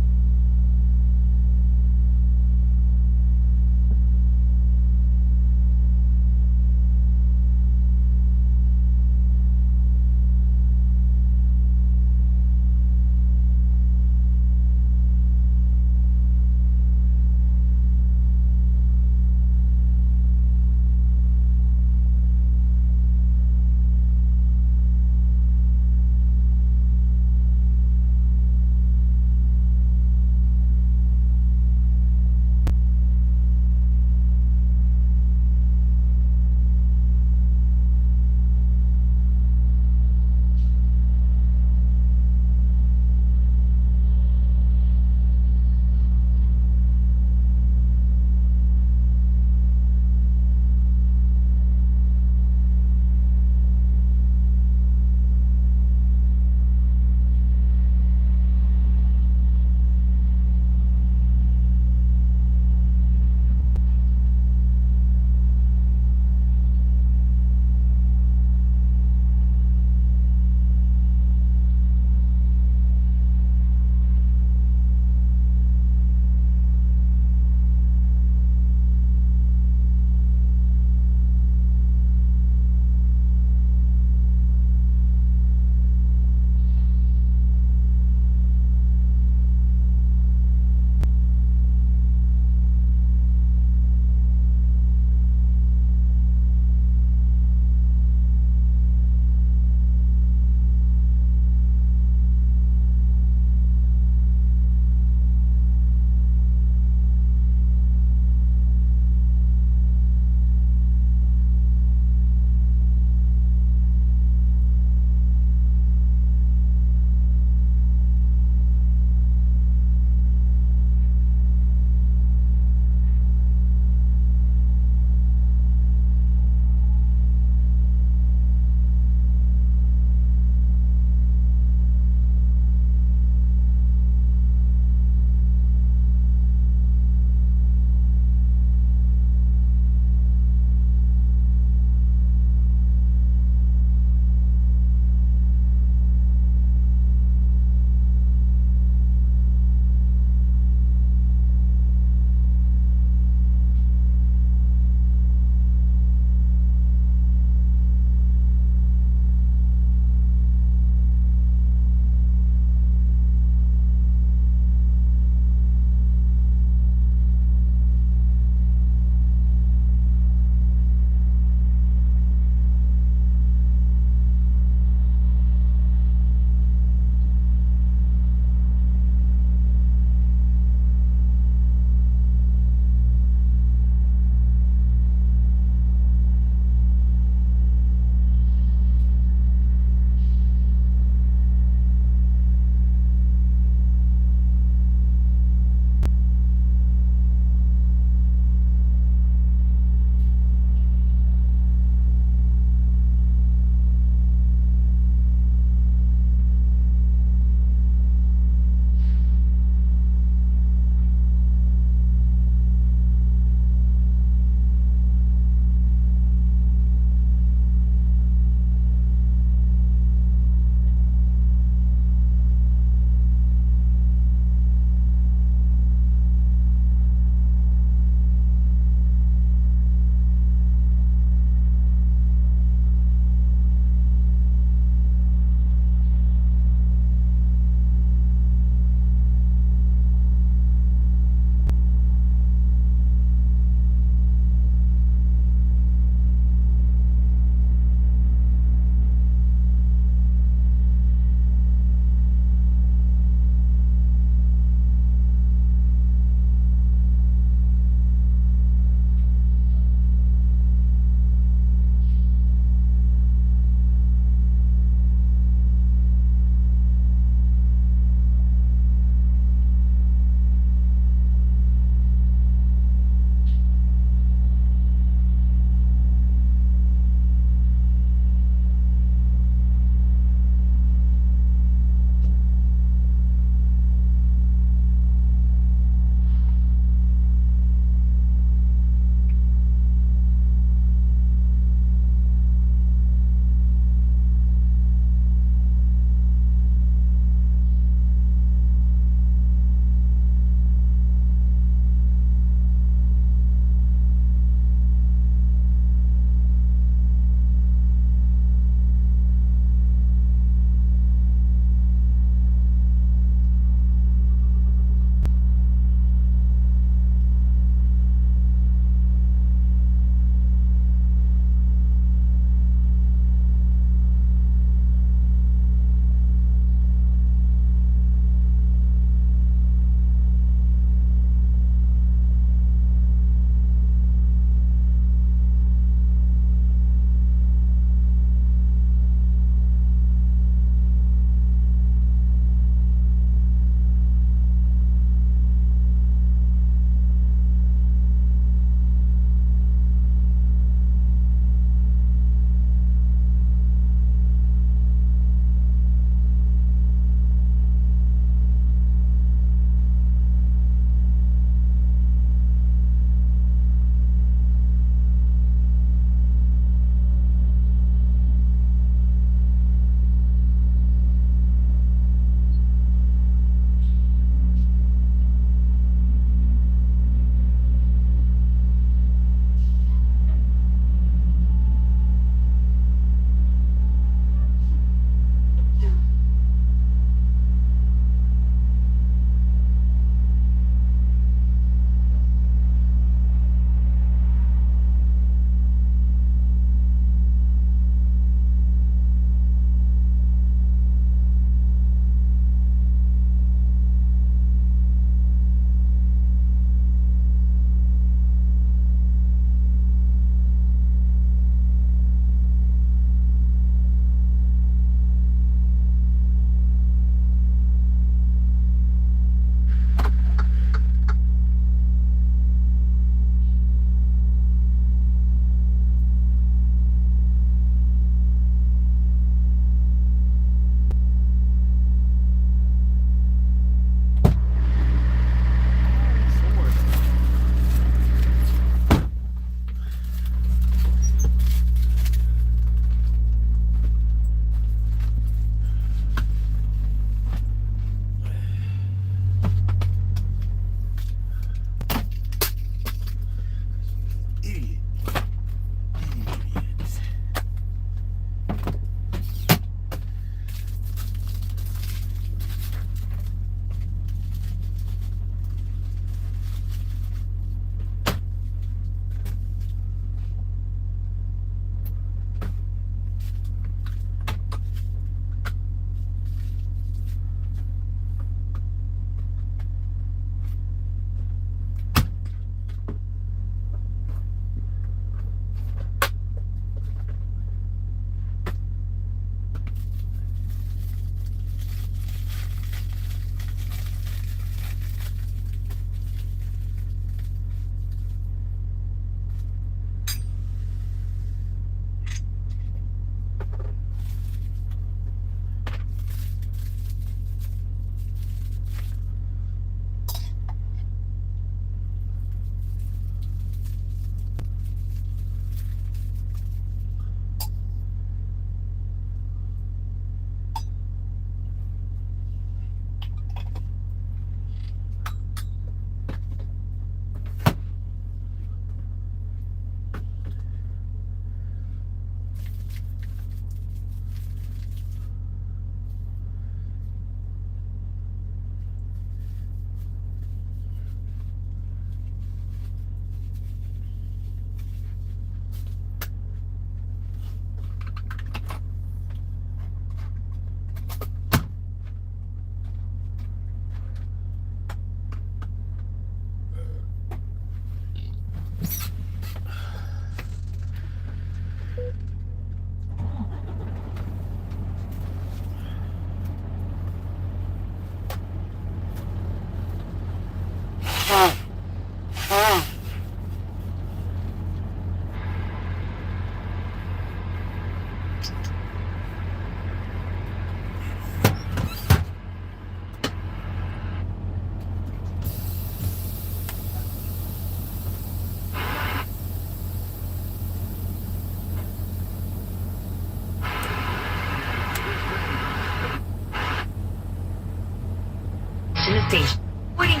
Speaker 2: Station. Waiting.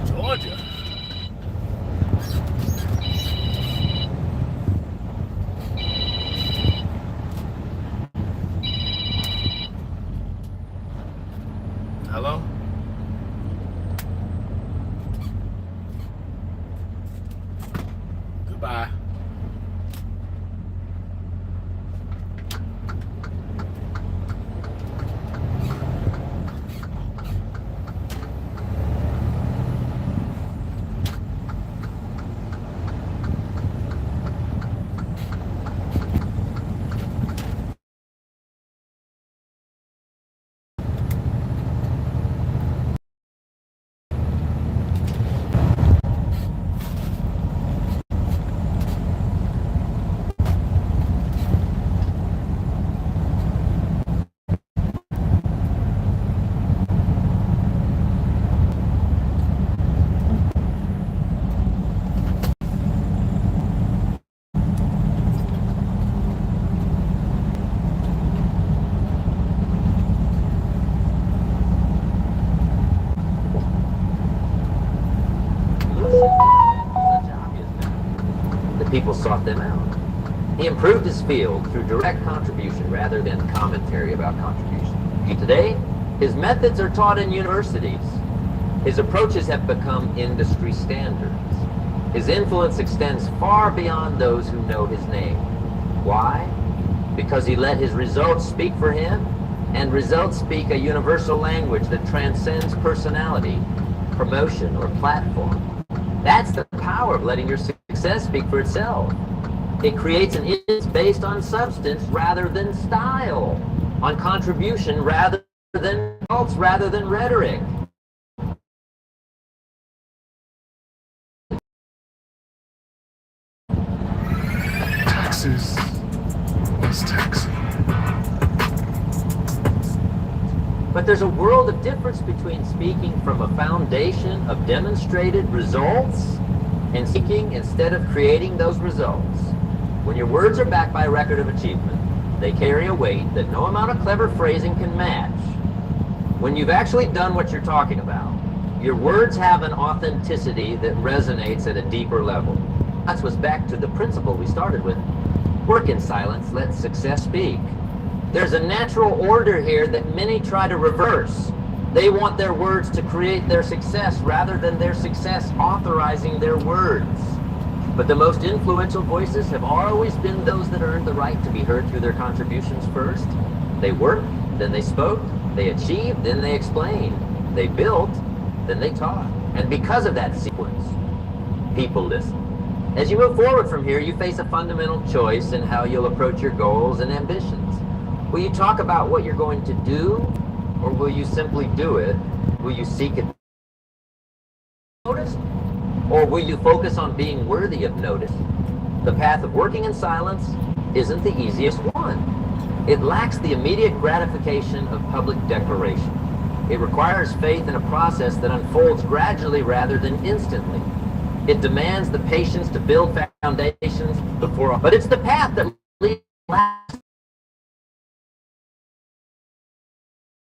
Speaker 1: Georgia. Hello? Goodbye.
Speaker 3: The people sought them out. He improved his field through direct contribution rather than commentary about contribution. Today, his methods are taught in universities. His approaches have become industry standards. His influence extends far beyond those who know his name. Why? Because he let his results speak for him, and results speak a universal language that transcends personality, promotion, or platform. That's the power of letting your success speak for itself. It creates an image based on substance rather than style, on contribution rather than results rather than rhetoric.
Speaker 5: Taxes. What's taxing?
Speaker 3: But there's a world of difference between speaking from a foundation of demonstrated results and speaking instead of creating those results. When your words are backed by a record of achievement, they carry a weight that no amount of clever phrasing can match. When you've actually done what you're talking about, your words have an authenticity that resonates at a deeper level. That's what's back to the principle we started with. Work in silence, let success speak. There's a natural order here that many try to reverse. They want their words to create their success rather than their success authorizing their words. But the most influential voices have always been those that earned the right to be heard through their contributions first. They worked, then they spoke, they achieved, then they explained. They built, then they taught. And because of that sequence, people listen. As you move forward from here, you face a fundamental choice in how you'll approach your goals and ambitions. Will you talk about what you're going to do, or will you simply do it? Will you seek it noticed, or will you focus on being worthy of notice? The path of working in silence isn't the easiest one. It lacks the immediate gratification of public declaration. It requires faith in a process that unfolds gradually rather than instantly. It demands the patience to build foundations before, but it's the path that leads to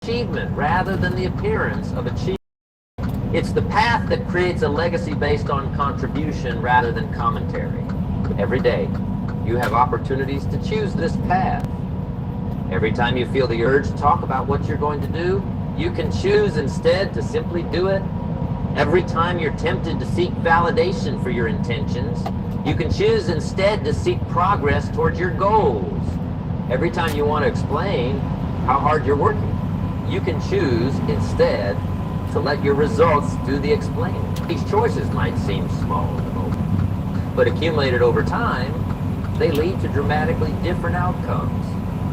Speaker 3: achievement rather than the appearance of achievement. It's the path that creates a legacy based on contribution rather than commentary. Every day, you have opportunities to choose this path. Every time you feel the urge to talk about what you're going to do, you can choose instead to simply do it. Every time you're tempted to seek validation for your intentions, you can choose instead to seek progress towards your goals. Every time you want to explain how hard you're working, you can choose instead to let your results do the explaining. These choices might seem small at the moment, but accumulated over time, they lead to dramatically different outcomes.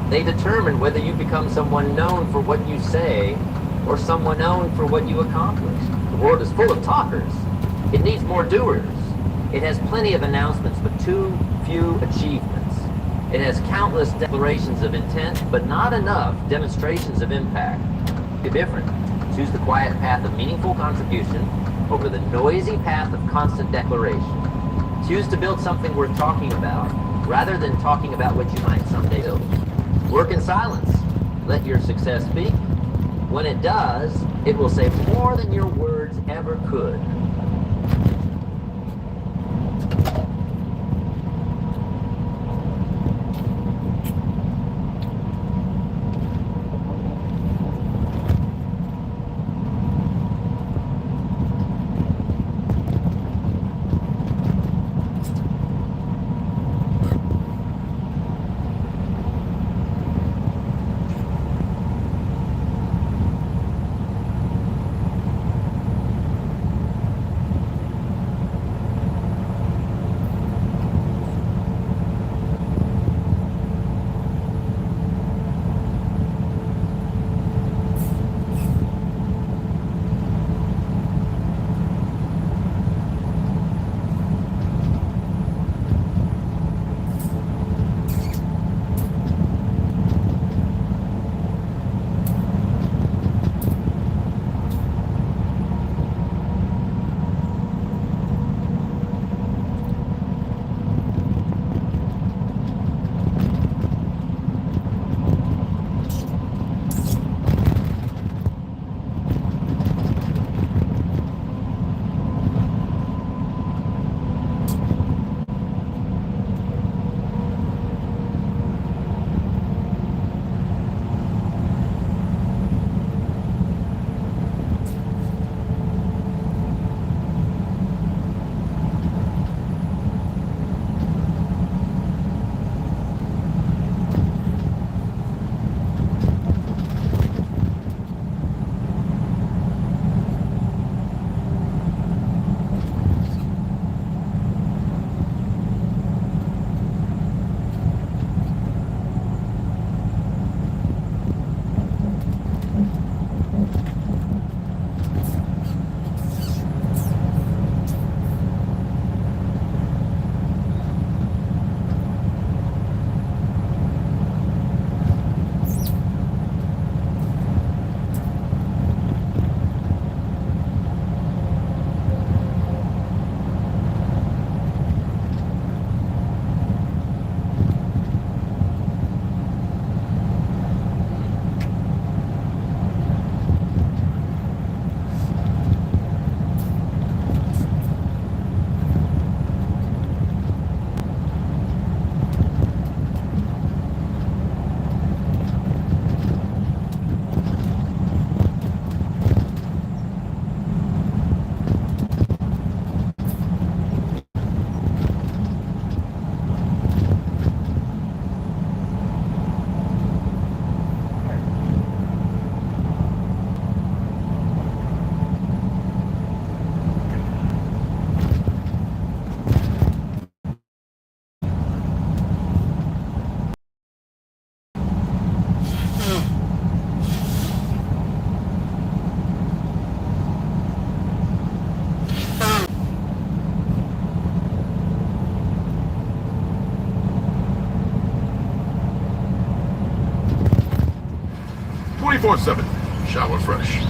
Speaker 3: They determine whether you become someone known for what you say or someone known for what you accomplish. The world is full of talkers. It needs more doers. It has plenty of announcements, but too few achievements. It has countless declarations of intent, but not enough demonstrations of impact. Be different. Choose the quiet path of meaningful contribution over the noisy path of constant declaration. Choose to build something worth talking about, rather than talking about what you might someday build. Work in silence. Let your success speak. When it does, it will say more than your words ever could.
Speaker 5: "24/7. Shower fresh."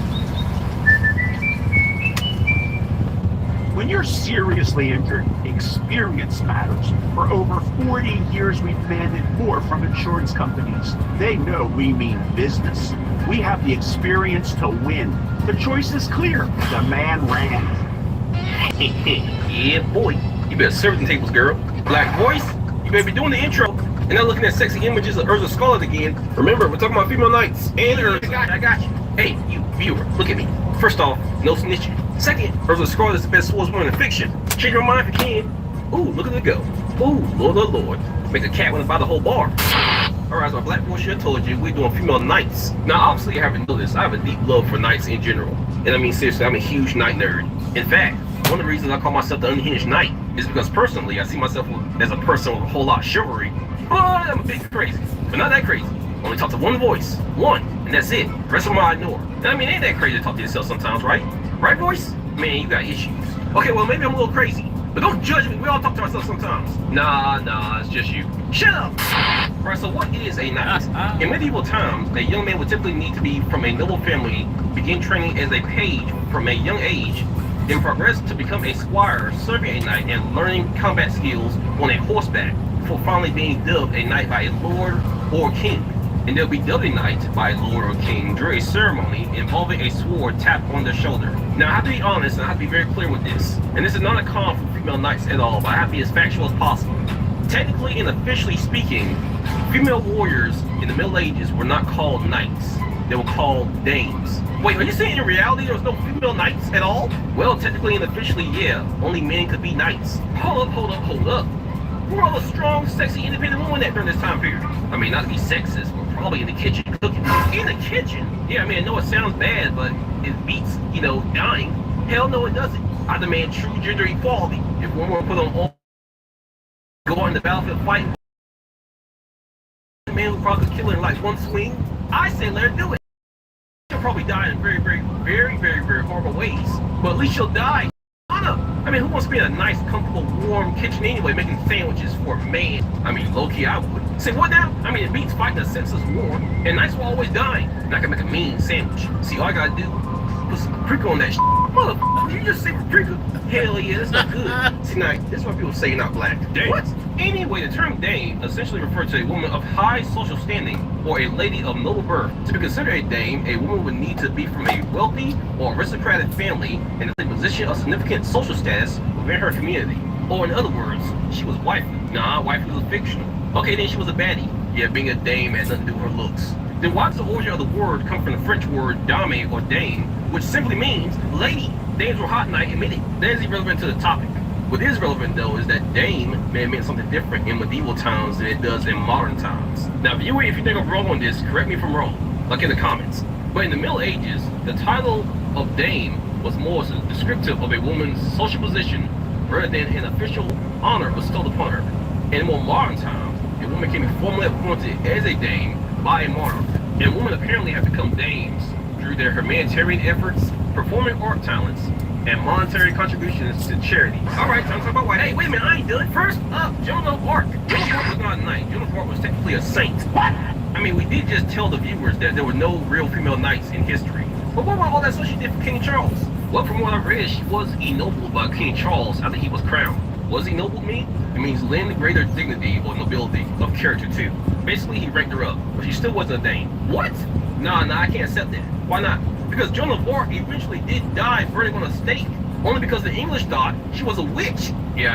Speaker 6: When you're seriously injured, experience matters. For over 40 years, we've demanded more from insurance companies. They know we mean business. We have the experience to win. The choice is clear. The man ran.
Speaker 7: Yeah, boy. You better serve the tables, girl. Black voice, you better be doing the intro and not looking at sexy images of Urza Scarlet again. Remember, we're talking about female knights and Urza. I got you. Hey, you viewer, look at me. First off, no snitching. Second, Urza Scarlet is the best swordswoman in fiction. Change your mind if you can. Ooh, look at the go. Ooh, Lord, oh Lord. Make a cat want to buy the whole bar. Alright, so my black boy should have told you we're doing female knights. Now, obviously, I haven't noticed. I have a deep love for knights in general. And I mean, seriously, I'm a huge knight nerd. In fact, one of the reasons I call myself the unhinged knight is because personally, I see myself as a person with a whole lot of chivalry. But I'm a bit crazy, but not that crazy. Only talk to one voice. One. And that's it. The rest of them I ignore. And I mean, ain't that crazy to talk to yourself sometimes, right? Right, voice? Man, you got issues. Okay, well, maybe I'm a little crazy. But don't judge me. We all talk to ourselves sometimes. Nah, it's just you. Shut up! Right, so what is a knight? In medieval times, a young man would typically need to be from a noble family, begin training as a page from a young age, then progress to become a squire, serving a knight, and learning combat skills on a horseback, before finally being dubbed a knight by a lord or king. And they'll be dubbed a knight by a lord or king during a ceremony involving a sword tapped on their shoulder. Now, I have to be honest, and I have to be very clear with this. And this is not a con for female knights at all, but I have to be as factual as possible. Technically and officially speaking, female warriors in the Middle Ages were not called knights. They were called dames. Wait, are you saying in reality there was no female knights at all? Well, technically and officially, yeah. Only men could be knights. Hold up. Who are all the strong, sexy, independent women at during this time period? I mean, not to be sexist, but probably in the kitchen cooking. In the kitchen? Yeah, I mean, I know it sounds bad, but it beats, dying. Hell no, it doesn't. I demand true gender equality. If one were put on all, go on the battlefield fighting, the man who probably kill her in like one swing, I say let her do it. She'll probably die in very, very, very, very, very horrible ways, but at least she'll die. I mean, who wants to be in a nice, comfortable, warm kitchen anyway, making sandwiches for a man? I mean, low-key, I would. Say, what now? I mean, it beats fighting a senseless war, and nights will always die. And I can make a mean sandwich. See, all I gotta do, put some paprika on that shit. Motherfucker, did you just say paprika? Hell yeah, that's not good. See, now, that's why people say you're not black. Damn. What? Anyway, the term dame essentially refers to a woman of high social standing or a lady of noble birth. To be considered a dame, a woman would need to be from a wealthy or aristocratic family and in a position of significant social status within her community. Or in other words, she was wifey. Nah, wifey was fictional. Okay, then she was a baddie. Yeah, being a dame had nothing to do with her looks. Then why does the origin of the word come from the French word dame or dame, which simply means lady? Dames were hot and I admit it. That is irrelevant to the topic. What is relevant though is that dame may have meant something different in medieval times than it does in modern times. Now viewer, if you think I'm wrong on this, correct me if I'm wrong, like in the comments. But in the Middle Ages, the title of dame was more descriptive of a woman's social position rather than an official honor bestowed upon her. And in more modern times, a woman can be formally appointed as a dame by a monarch. And women apparently have become dames through their humanitarian efforts, performing art talents, and monetary contributions to charities. Alright, time to talk about white. Hey, wait a minute, I ain't done. First up, Joan of Arc. Joan of Arc was not a knight. Joan of Arc was technically a saint. What? I mean, we did just tell the viewers that there were no real female knights in history. But what about all that stuff she did for King Charles? Well, from what I've read, she was ennobled by King Charles after he was crowned. What does ennobled mean? It means lend greater dignity or nobility of character too. Basically, he ranked her up, but she still wasn't a dame. What? Nah, I can't accept that. Why not? Because Joan of Arc eventually did die burning on a stake, only because the English thought she was a witch. Yeah, I know.